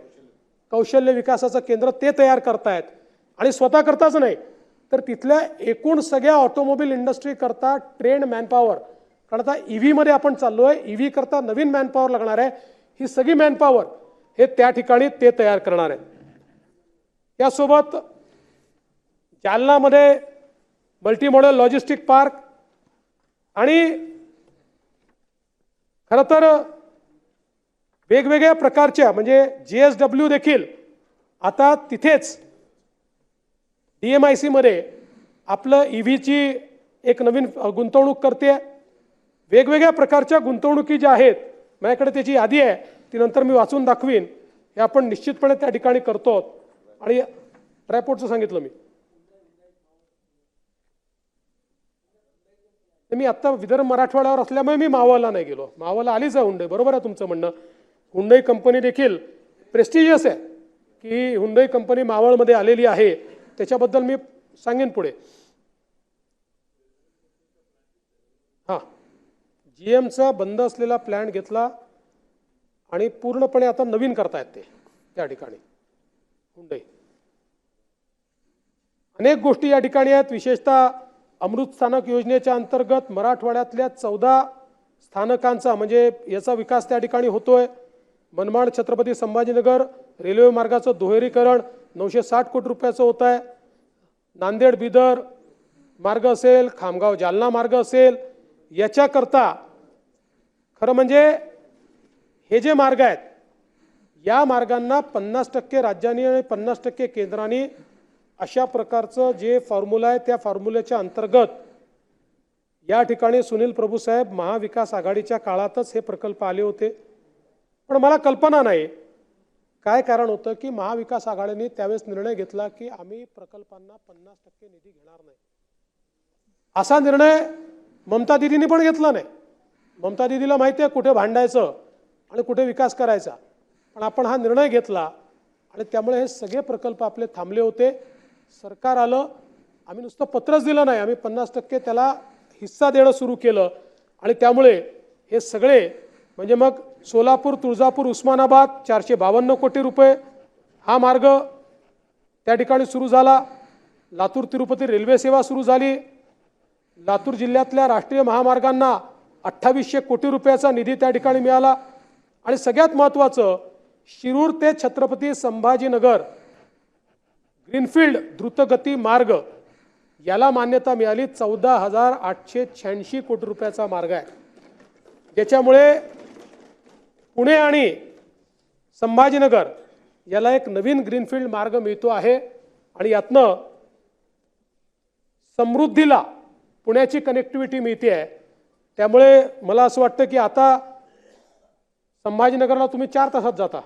कौशल्य विकासाचं केंद्र ते तयार करतायत। आणि स्वतः करताच नाही तर तिथल्या एकूण सगळ्या ऑटोमोबाईल इंडस्ट्री करता ट्रेंड मॅनपॉवर, कारण आता ईव्ही मध्ये आपण चाललोय, ईव्ही करता नवीन मॅनपॉवर लागणार आहे, ही सगळी मॅनपॉवर हे त्या ठिकाणी ते तयार करणार आहेत। त्यासोबत जालनामध्ये मल्टी मॉडेल लॉजिस्टिक पार्क आणि खरं तर वेगवेगळ्या प्रकारच्या म्हणजे JSW देखील आता तिथेच DMIC मध्ये आपलं ईव्हीची एक नवीन गुंतवणूक करते। वेगवेगळ्या प्रकारच्या गुंतवणुकी ज्या आहेत, माझ्याकडे त्याची यादी आहे, ती नंतर मी वाचून दाखवीन, हे आपण निश्चितपणे त्या ठिकाणी करतो। आणि ट्रायपोर्टचं सांगितलं मी आता विदर्भ मराठवाड्यावर असल्यामुळे मी मावळला नाही गेलो, मावळला आलीच आहे हुंडई, बरोबर आहे तुमचं म्हणणं। हुंडई कंपनी देखील प्रेस्टिजियस आहे की हुंडई कंपनी मावळमध्ये आलेली आहे, त्याच्याबद्दल मी सांगेन पुढे। हां, GMचा बंद असलेला प्लॅन घेतला आणि पूर्णपणे आता नवीन करतायत ते त्या ठिकाणी हुंडई। अनेक गोष्टी या ठिकाणी आहेत, विशेषतः अमृत स्थानक योजनेच्या अंतर्गत मराठवाड्यातल्या 14 स्थानकांचा म्हणजे याचा विकास त्या ठिकाणी होतोय। मनमाड छत्रपती संभाजीनगर रेल्वे मार्गाचं दुहेरीकरण 960 कोटी रुपयाचं होत आहे। नांदेड बिदर मार्ग असेल, खामगाव जालना मार्ग असेल, याच्याकरता खरं म्हणजे हे जे मार्ग आहेत या मार्गांना 50% राज्यांनी आणि 50% केंद्राने अशा प्रकारचं जे फॉर्म्युला आहे त्या फॉर्म्युल्याच्या अंतर्गत या ठिकाणी सुनील प्रभू साहेब महाविकास आघाडीच्या काळातच हे प्रकल्प आले होते। पण मला कल्पना नाही काय कारण होतं की महाविकास आघाडीने त्यावेळेस निर्णय घेतला की आम्ही प्रकल्पांना 50% निधी घेणार नाही। असा निर्णय ममता दीदींनी पण घेतला नाही। ममता दीदीला माहिती आहे कुठे भांडायचं आणि कुठे विकास करायचा, पण आपण हा निर्णय घेतला आणि त्यामुळे हे सगळे प्रकल्प आपले थांबले होते। सरकार आलं, आम्ही नुसतं पत्रच दिलं नाही, आम्ही 50% त्याला हिस्सा देणं सुरू केलं आणि त्यामुळे हे सगळे म्हणजे मग सोलापूर तुळजापूर उस्मानाबाद 452 कोटी रुपये हा मार्ग त्या ठिकाणी सुरू झाला। लातूर तिरुपती रेल्वे सेवा सुरू झाली। लातूर जिल्ह्यातल्या राष्ट्रीय महामार्गांना 2800 कोटी रुपयाचा निधी त्या ठिकाणी मिळाला। आणि सगळ्यात महत्त्वाचं शिरूर ते छत्रपती संभाजीनगर ग्रीनफील्ड द्रुतगती मार्ग याला मान्यता मिळाली। 14,886 कोटी रुपयाचा मार्ग आहे, ज्याच्यामुळे पुणे आणि संभाजीनगर याला एक नवीन ग्रीनफील्ड मार्ग मिळतो आहे आणि यातनं समृद्धीला पुण्याची कनेक्टिव्हिटी मिळते आहे। त्यामुळे मला असं वाटतं की आता संभाजीनगरला तुम्ही 4 तासात जाता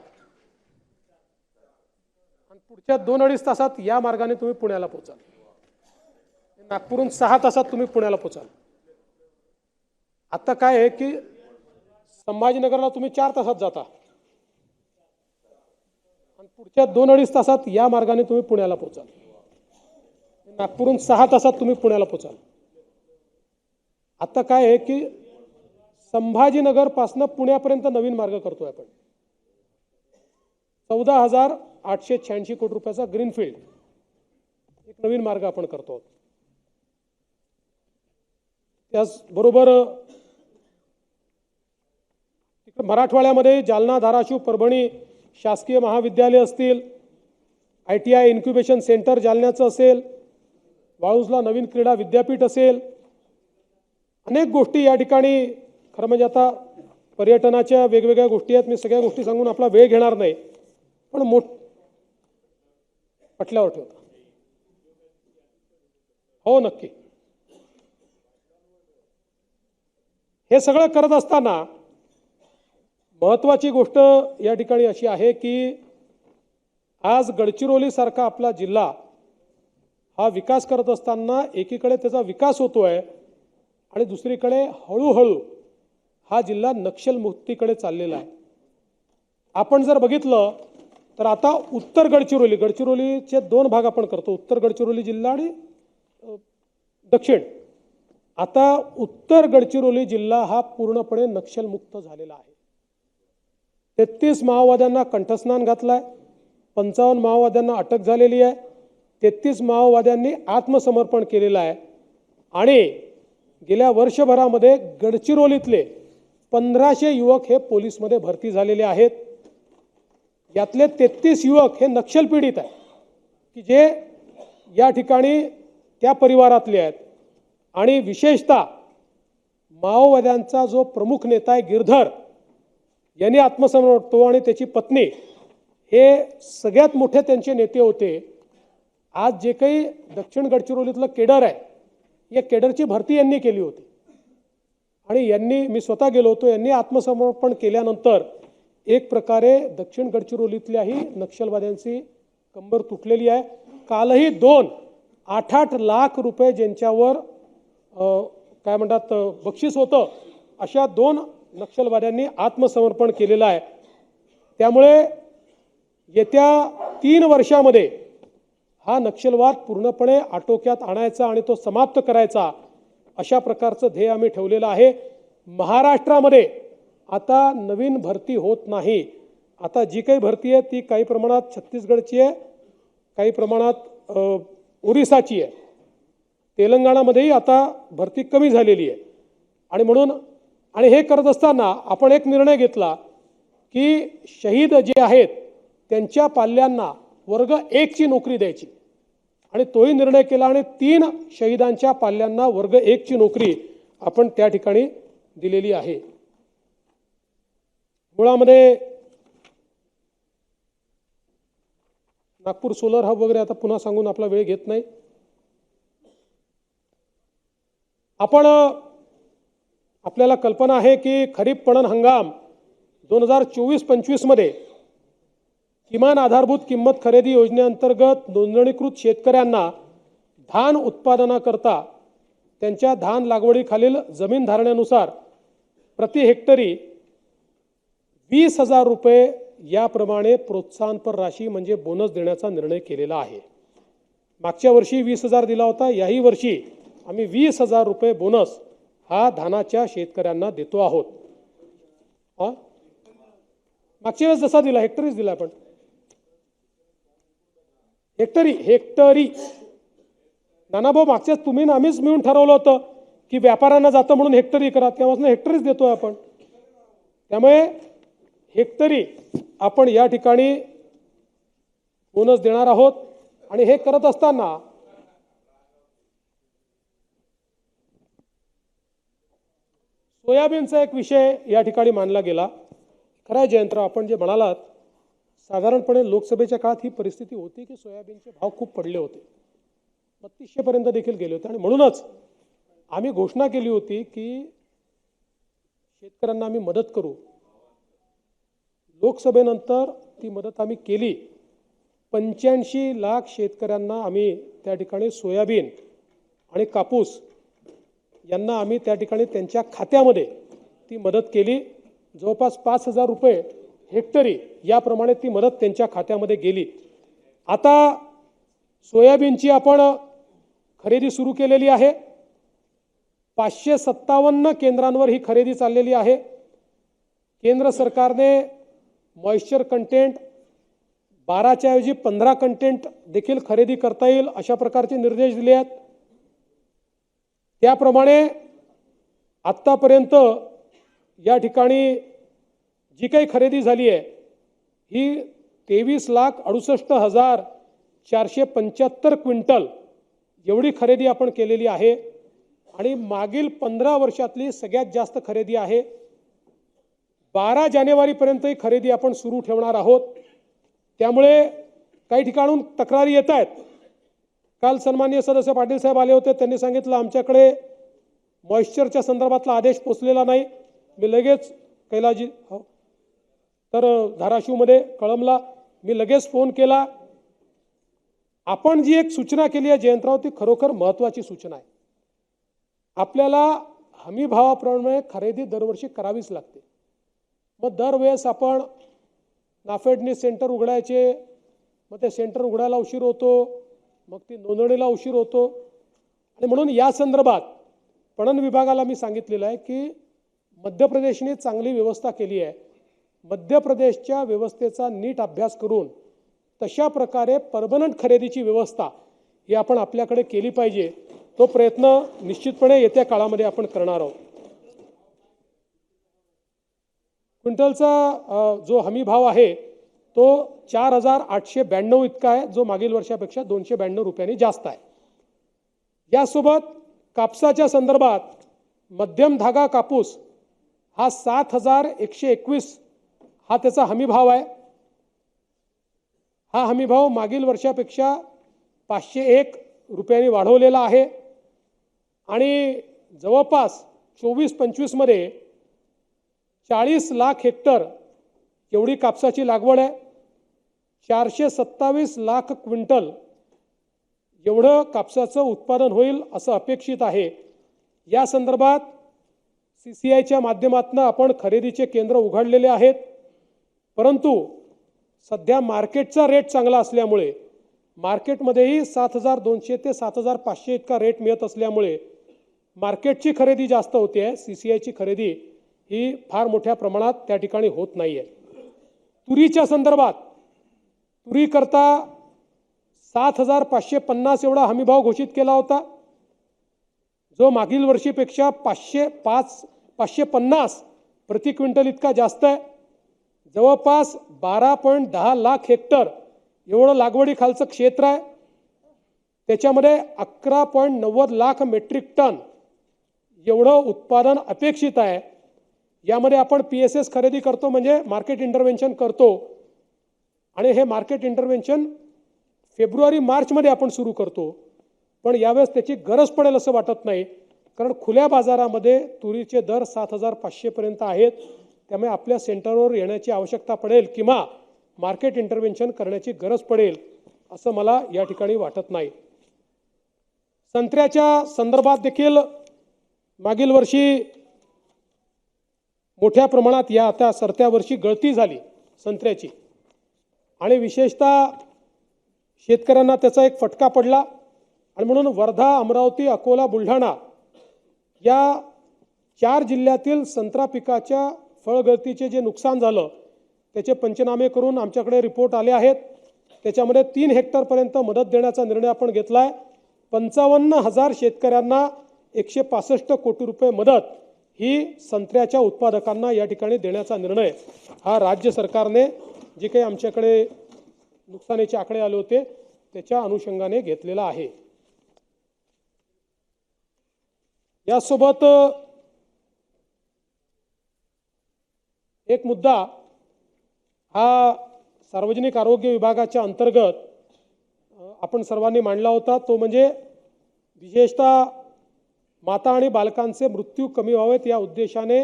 आणि पुढच्या 2-2.5 तासात या मार्गाने तुम्ही पुण्याला पोहोचाल। नागपूरहून 6 तासात तुम्ही पुण्याला पोहोचाल। आता काय आहे की संभाजीनगरला तुम्ही 4 तासात जाता आणि पुढच्या 2-2.5 तासात या मार्गाने तुम्ही पुण्याला पोहोचाल। नागपूरहून 6 तासात तुम्ही पुण्याला पोहोचाल। आता काय आहे की संभाजीनगर पासून पुण्यापर्यंत नवीन मार्ग करतोय आपण। 14,886 कोटी रुपयाचा ग्रीनफील्ड एक नवीन मार्ग आपण करतो. त्याचबरोबर मराठवाड्यामध्ये जालना, धाराशिव, परभणी शासकीय महाविद्यालय असतील, ITI इन्क्युबेशन सेंटर जालन्याचं असेल, वाळूजला नवीन क्रीडा विद्यापीठ असेल, अनेक गोष्टी या ठिकाणी. खरं म्हणजे आता पर्यटनाच्या वेगवेगळ्या गोष्टी आहेत, मी सगळ्या गोष्टी सांगून आपला वेळ घेणार नाही, पण पटल्यावर ठेवता. हो नक्की. हे सगळं करत असताना महत्त्वाची गोष्ट या ठिकाणी अशी आहे की आज गडचिरोली सारखा आपला जिल्हा हा विकास करत असताना एकीकडे त्याचा विकास होतोय आणि दुसरीकडे हळूहळू हा जिल्हा नक्षल मुक्तीकडे चाललेला आहे. आपण जर बघितलं तर आता उत्तर गडचिरोलीचे दोन भाग आपण करतो, उत्तर गडचिरोली जिल्हा आणि दक्षिण. आता उत्तर गडचिरोली जिल्हा हा पूर्णपणे नक्षलमुक्त झालेला आहे. 33 माओवाद्यांना कंठस्नान घातलाय, 55 माओवाद्यांना अटक झालेली आहे, 33 माओवाद्यांनी आत्मसमर्पण केलेलं आहे आणि गेल्या वर्षभरामध्ये गडचिरोलीतले 1500 युवक हे पोलीसमध्ये भरती झालेले आहेत. यातले 33 युवक हे नक्षल पीडित आहेत की जे या ठिकाणी त्या परिवारातले आहेत आणि विशेषतः माओवाद्यांचा जो प्रमुख नेता आहे गिरधर यांनी आत्मसमर्पण तो आणि त्याची पत्नी हे सगळ्यात मोठे त्यांचे नेते होते. आज जे काही दक्षिण गडचिरोलीतलं केडर आहे या केडरची भरती यांनी केली होती आणि मी स्वतः गेलो होतो. यांनी आत्मसमर्पण केल्यानंतर एक प्रकारे दक्षिण गडचिरोलीतल्याही नक्षलवाद्यांची कंबर तुटलेली आहे. कालही 8 लाख रुपये ज्यांच्यावर काय म्हणतात बक्षीस होतं अशा 2 नक्षलवाद्यांनी आत्मसमर्पण केलेलं आहे. त्यामुळे येत्या 3 वर्षामध्ये हा नक्षलवाद पूर्णपणे आटोक्यात आणायचा आणि तो समाप्त करायचा अशा प्रकारचं ध्येय आम्ही ठेवलेलं आहे. महाराष्ट्रामध्ये आता नवीन भरती होत नाही. आता जी काही भरती आहे ती काही प्रमाणात छत्तीसगडची आहे, काही प्रमाणात ओरिसाची आहे, तेलंगणामध्येही आता भरती कमी झालेली आहे. आणि हे करत असताना आपण एक निर्णय घेतला की शहीद जे आहेत त्यांच्या पाल्यांना वर्ग 1 ची नोकरी द्यायची आणि तोही निर्णय केला आणि 3 शहीदांच्या पाल्यांना वर्ग 1 ची नोकरी आपण त्या ठिकाणी दिलेली आहे. मुळामध्ये नागपूर सोलर हब वगैरे आता पुन्हा सांगून आपला वेळ घेत नाही. आपल्याला कल्पना आहे की खरीप पणन हंगाम 2024-25 मध्ये किमान आधारभूत किंमत खरेदी योजनेअंतर्गत नोंदणीकृत शेतकऱ्यांना धान उत्पादनाकरता त्यांच्या धान लागवडीखालील जमीन धारण्यानुसार प्रति हेक्टरी 20,000 रुपये याप्रमाणे प्रोत्साहनपर राशी म्हणजे बोनस देण्याचा निर्णय केलेला आहे. मागच्या वर्षी 20,000 दिला होता, याही वर्षी आम्ही 20,000 रुपये बोनस हा धानाच्या शेतकऱ्यांना देतो आहोत. मागच्या वेळेस जसा दिला हेक्टरीच दिला आपण हेक्टरी नानाभाऊ मागच्याच तुम्ही आम्हीच मिळून ठरवलं होतं की व्यापाऱ्यांना जातं म्हणून हेक्टरी करा, तेव्हापासून हेक्टरीच देतोय आपण. त्यामुळे हेक्टरी आपण या ठिकाणी बोनस देणार आहोत. आणि हे करत असताना सोयाबीनचा एक विषय या ठिकाणी मानला गेला. खरं जयंतराव आपण जे म्हणालात साधारणपणे लोकसभेच्या काळात ही परिस्थिती होती की सोयाबीनचे भाव खूप पडले होते, 3200 पर्यंत देखील गेले होते आणि म्हणूनच आम्ही घोषणा केली होती की शेतकऱ्यांना आम्ही मदत करू. लोकसभेनंतर ती मदत आम्ही केली. 85 लाख शेतकऱ्यांना आम्ही त्या ठिकाणी सोयाबीन आणि कापूस यांना आम्ही त्या ठिकाणी त्यांच्या खात्यामध्ये ती मदत केली. जवळपास 5,000 रुपये हेक्टरी याप्रमाणे ती मदत त्यांच्या खात्यामध्ये गेली. आता सोयाबीनची आपण खरेदी सुरू केलेली आहे. 557 केंद्रांवर ही खरेदी चाललेली आहे. केंद्र सरकारने मॉइश्चर कंटेंट 12च्या ऐवजी 15 कंटेंट देखील खरेदी करता येईल अशा प्रकारचे निर्देश दिले आहेत. त्याप्रमाणे आत्तापर्यंत या ठिकाणी जी काही खरेदी झाली आहे ही 23,68,475 क्विंटल एवढी खरेदी आपण केलेली आहे आणि मागील 15 वर्षातली सगळ्यात जास्त खरेदी आहे. 12 जानेवारीपर्यंत ही खरेदी आपण सुरू ठेवणार आहोत. त्यामुळे काही ठिकाणून तक्रारी येत आहेत. काल सन्माननीय सदस्य पाटील साहेब आले होते, त्यांनी सांगितलं आमच्याकडे मॉइश्चरच्या संदर्भातला आदेश पोचलेला नाही. मी लगेच कैलाजी तर धाराशिवमध्ये कळमला मी लगेच फोन केला. आपण जी एक सूचना केली आहे जयंतराव ती खरोखर महत्त्वाची सूचना आहे. आपल्याला हमी भावाप्रमाणे खरेदी दरवर्षी करावीच लागते. मग दरवेळेस आपण नाफेडनी सेंटर उघडायचे, मग ते सेंटर उघडायला उशीर होतो, मग ती नोंदणीला उशीर होतो. आणि म्हणून या संदर्भात पणन विभागाला मी सांगितलेलं आहे की मध्य प्रदेशने चांगली व्यवस्था केली आहे. मध्य प्रदेशच्या व्यवस्थेचा नीट अभ्यास करून तशा प्रकारे परमनंट खरेदीची व्यवस्था ही आपण आपल्याकडे केली पाहिजे. तो प्रयत्न निश्चितपणे येत्या काळामध्ये आपण करणार आहोत. क्विंटलचा जो हमी भाव आहे तो 4,892 इतका आहे, जो मागील वर्षापेक्षा 292 रुपयांनी जास्त आहे. यासोबत कापसाच्या संदर्भात मध्यम धागा कापूस हा 7,121 हा त्याचा हमी भाव आहे. हा हमी भाव मागील वर्षापेक्षा 501 रुपयांनी वाढवलेला आहे आणि जवळपास 24-25 मध्ये 40 लाख हेक्टर एवढी कापसाची लागवड आहे. 427 लाख क्विंटल एवढं कापसाचं उत्पादन होईल असं अपेक्षित आहे. या संदर्भात CCIच्या माध्यमातून आपण खरेदीचे केंद्र उघडलेले आहेत. परंतु सध्या मार्केटचा रेट चांगला असल्यामुळे मार्केटमध्येही 7,200 ते 7,500 इतका रेट मिळत असल्यामुळे मार्केटची खरेदी जास्त होते आहे. CCIची खरेदी ही फार मोठ्या प्रमाणात त्या ठिकाणी होत नाही आहे. तुरीच्या संदर्भात तुरीकरता 7,550 एवढा हमीभाव घोषित केला होता, जो मागील वर्षीपेक्षा 550 प्रति क्विंटल इतका जास्त आहे. जवळपास 12.10 लाख हेक्टर एवढं लागवडीखालचं क्षेत्र आहे. त्याच्यामध्ये 11.90 लाख मेट्रिक टन एवढं उत्पादन अपेक्षित आहे. यामध्ये आपण PSS खरेदी करतो म्हणजे मार्केट इंटरव्हेन्शन करतो आणि हे मार्केट इंटरव्हेन्शन फेब्रुवारी-मार्चमध्ये आपण सुरू करतो. पण यावेळेस त्याची गरज पडेल असं वाटत नाही, कारण खुल्या बाजारामध्ये तुरीचे दर 7,500 पर्यंत आहेत. त्यामुळे आपल्या सेंटरवर येण्याची आवश्यकता पडेल किंवा मार्केट इंटरव्हेन्शन करण्याची गरज पडेल असं मला या ठिकाणी वाटत नाही. संत्र्याच्या संदर्भात देखील मागील वर्षी मोठ्या प्रमाणात या आता सरत्या वर्षी गळती झाली संत्र्याची आणि विशेषतः शेतकऱ्यांना त्याचा एक फटका पडला आणि म्हणून वर्धा, अमरावती, अकोला, बुलढाणा या 4 जिल्ह्यातील संत्रा पिकाच्या फळगळतीचे जे नुकसान झालं त्याचे पंचनामे करून आमच्याकडे रिपोर्ट आले आहेत. त्याच्यामध्ये 3 हेक्टरपर्यंत मदत देण्याचा निर्णय आपण घेतला आहे. 55,000 शेतकऱ्यांना 165 कोटी रुपये मदत ही संत्र्याच्या उत्पादकांना या ठिकाणी देण्याचा निर्णय हा राज्य सरकारने जे काही आमच्याकडे नुकसानीचे आकडे आले होते त्याच्या अनुषंगाने घेतलेला आहे. यासोबत एक मुद्दा हा सार्वजनिक आरोग्य विभागाच्या अंतर्गत आपण सर्वांनी मांडला होता. तो म्हणजे विशेषतः माता आणि बालकांचे मृत्यू कमी व्हावेत या उद्देशाने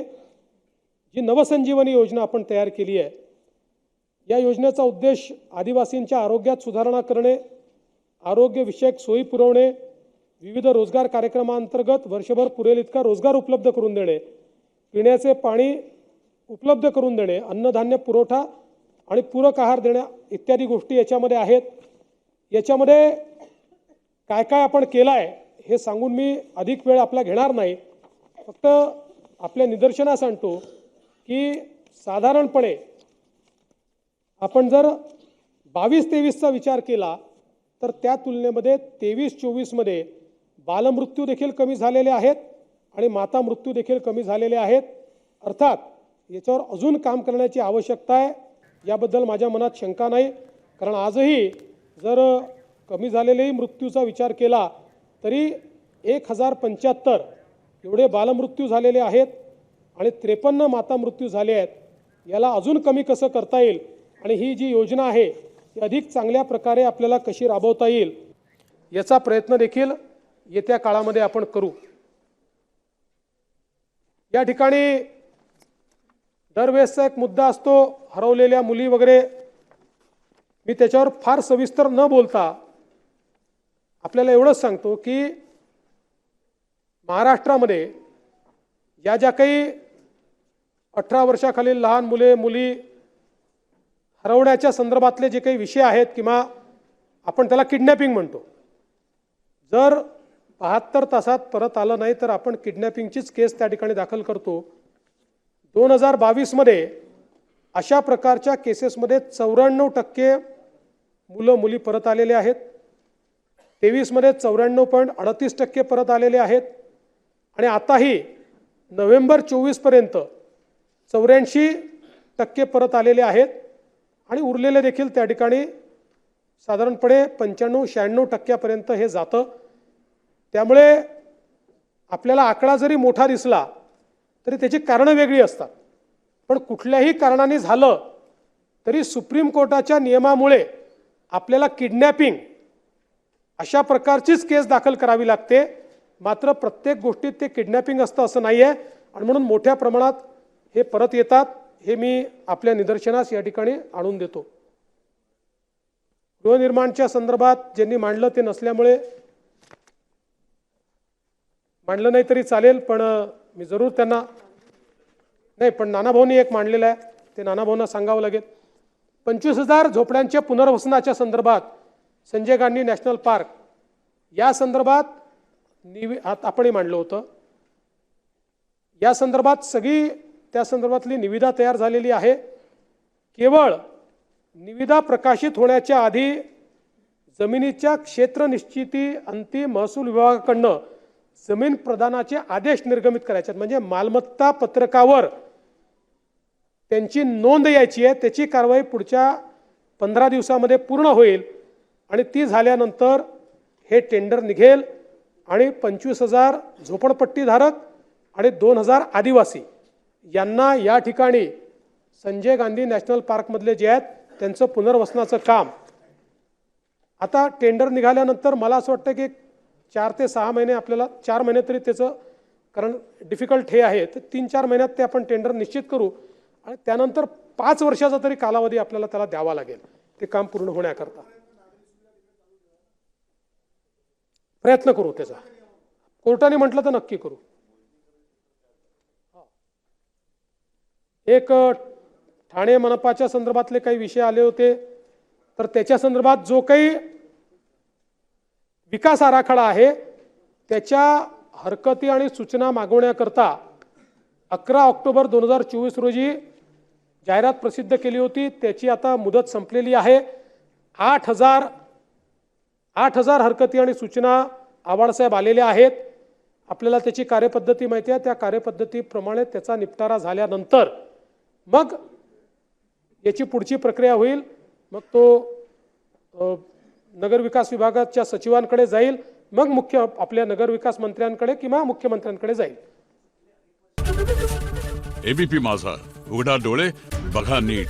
जी नवसंजीवनी योजना आपण तयार केली आहे. या योजनेचा उद्देश आदिवासींच्या आरोग्यात सुधारणा करणे, आरोग्यविषयक सोयी पुरवणे, विविध रोजगार कार्यक्रमांतर्गत वर्षभर पुरेल इतका रोजगार उपलब्ध करून देणे, पिण्याचे पाणी उपलब्ध करून देणे, अन्नधान्य पुरवठा आणि पूरक आहार देणे इत्यादी गोष्टी याच्यामध्ये आहेत. याच्यामध्ये काय काय आपण केलं आहे हे सांगून मी अधिक वेळ आपला घेणार नाही. फक्त आपल्या निदर्शनास आणतो की साधारणपणे आपण जर 22-23चा विचार केला तर त्या तुलनेमध्ये 23-24मध्ये बालमृत्यू देखील कमी झालेले आहेत आणि माता मृत्यू देखील कमी झालेले आहेत. अर्थात याच्यावर अजून काम करण्याची आवश्यकता आहे, याबद्दल माझ्या मनात शंका नाही. कारण आजही जर कमी झालेलेही मृत्यूचा विचार केला तरी 1075 एवढे बालमृत्यू झालेले आहेत आणि 53 माता मृत्यू झाले आहेत. याला अजून कमी कसं करता येईल आणि ही जी योजना आहे ती अधिक चांगल्या प्रकारे आपल्याला कशी राबवता येईल याचा प्रयत्न देखील येत्या काळामध्ये आपण करू. या ठिकाणी दरवेळेसचा एक मुद्दा असतो हरवलेल्या मुली वगैरे. मी त्याच्यावर फार सविस्तर न बोलता आपल्याला एवढंच सांगतो की महाराष्ट्रामध्ये या ज्या काही 18 वर्षाखालील लहान मुली हरवण्याच्या संदर्भातले जे काही विषय आहेत किंवा आपण त्याला किडनॅपिंग म्हणतो, जर 72 तासात परत आलं नाही तर आपण किडनॅपिंगचीच केस त्या ठिकाणी दाखल करतो. 2022मध्ये अशा प्रकारच्या केसेसमध्ये 94% मुली परत आलेले आहेत. 23मध्ये 94.38% परत आलेले आहेत आणि आताही नोव्हेंबर 24पर्यंत 84% परत आलेले आहेत आणि उरलेले देखील त्या ठिकाणी साधारणपणे 95-96% हे जातं. त्यामुळे आपल्याला आकडा जरी मोठा दिसला तरी त्याची कारणं वेगळी असतात. पण कुठल्याही कारणाने झालं तरी सुप्रीम कोर्टाच्या नियमामुळे आपल्याला किडनॅपिंग अशा प्रकारचीच केस दाखल करावी लागते. मात्र प्रत्येक गोष्टीत ते किडनॅपिंग असतं असं नाही आहे आणि म्हणून मोठ्या प्रमाणात हे परत येतात हे मी आपल्या निदर्शनास या ठिकाणी आणून देतो. गृहनिर्माणच्या संदर्भात ज्यांनी मांडलं ते नसल्यामुळे मांडलं नाही तरी चालेल, पण मी जरूर त्यांना नाही, पण नानाभाऊंनी एक मांडलेलं आहे ते नानाभाऊंना सांगावं लागेल. 25,000 झोपड्यांच्या पुनर्वसनाच्या संदर्भात संजय गांधी नॅशनल पार्क या संदर्भात आपणही मांडलं होतं. या संदर्भात सगळी त्या संदर्भातली निविदा तयार झालेली आहे. केवळ निविदा प्रकाशित होण्याच्या आधी जमिनीच्या क्षेत्र निश्चिती अंतिम महसूल विभागाकडनं जमीन प्रदानाचे आदेश निर्गमित करायचे आहेत. म्हणजे मालमत्ता पत्रकावर त्यांची नोंद यायची आहे. त्याची कारवाई पुढच्या 15 दिवसामध्ये पूर्ण होईल आणि ती झाल्यानंतर हे टेंडर निघेल आणि 25,000 झोपडपट्टीधारक आणि 2,000 आदिवासी यांना या ठिकाणी संजय गांधी नॅशनल पार्कमधले जे आहेत त्यांचं पुनर्वसनाचं काम आता टेंडर निघाल्यानंतर मला असं वाटतं की 4 ते 6 महिने आपल्याला 4 महिने तरी त्याचं, कारण डिफिकल्ट हे आहे, तर 3-4 महिन्यात ते आपण टेंडर निश्चित करू आणि त्यानंतर 5 वर्षाचा तरी कालावधी आपल्याला त्याला द्यावा लागेल ते काम पूर्ण होण्याकरता. प्रयत्न करू त्याचा. कोर्टाने म्हटलं तर नक्की करू. एक ठाणे मनपाच्या संदर्भातले काही विषय आले होते, तर त्याच्या संदर्भात जो काही विकास आराखडा आहे त्याच्या हरकती आणि सूचना मागवण्याकरता 11 ऑक्टोबर 2024 रोजी जाहिरात प्रसिद्ध केली होती. त्याची आता मुदत संपलेली आहे. 8,000 हरकती आणि सूचना आवाडसाहेब आलेल्या आहेत. आपल्याला त्याची कार्यपद्धती माहिती आहे. त्या कार्यपद्धतीप्रमाणे त्याचा निपटारा झाल्यानंतर मग याची पुढची प्रक्रिया होईल. मग तो नगरविकास विभागाच्या सचिवांकडे जाईल, मग आपल्या नगरविकास मंत्र्यांकडे किंवा मुख्यमंत्र्यांकडे जाईल. एबीपी माझा, उघडा डोळे बघा नीट.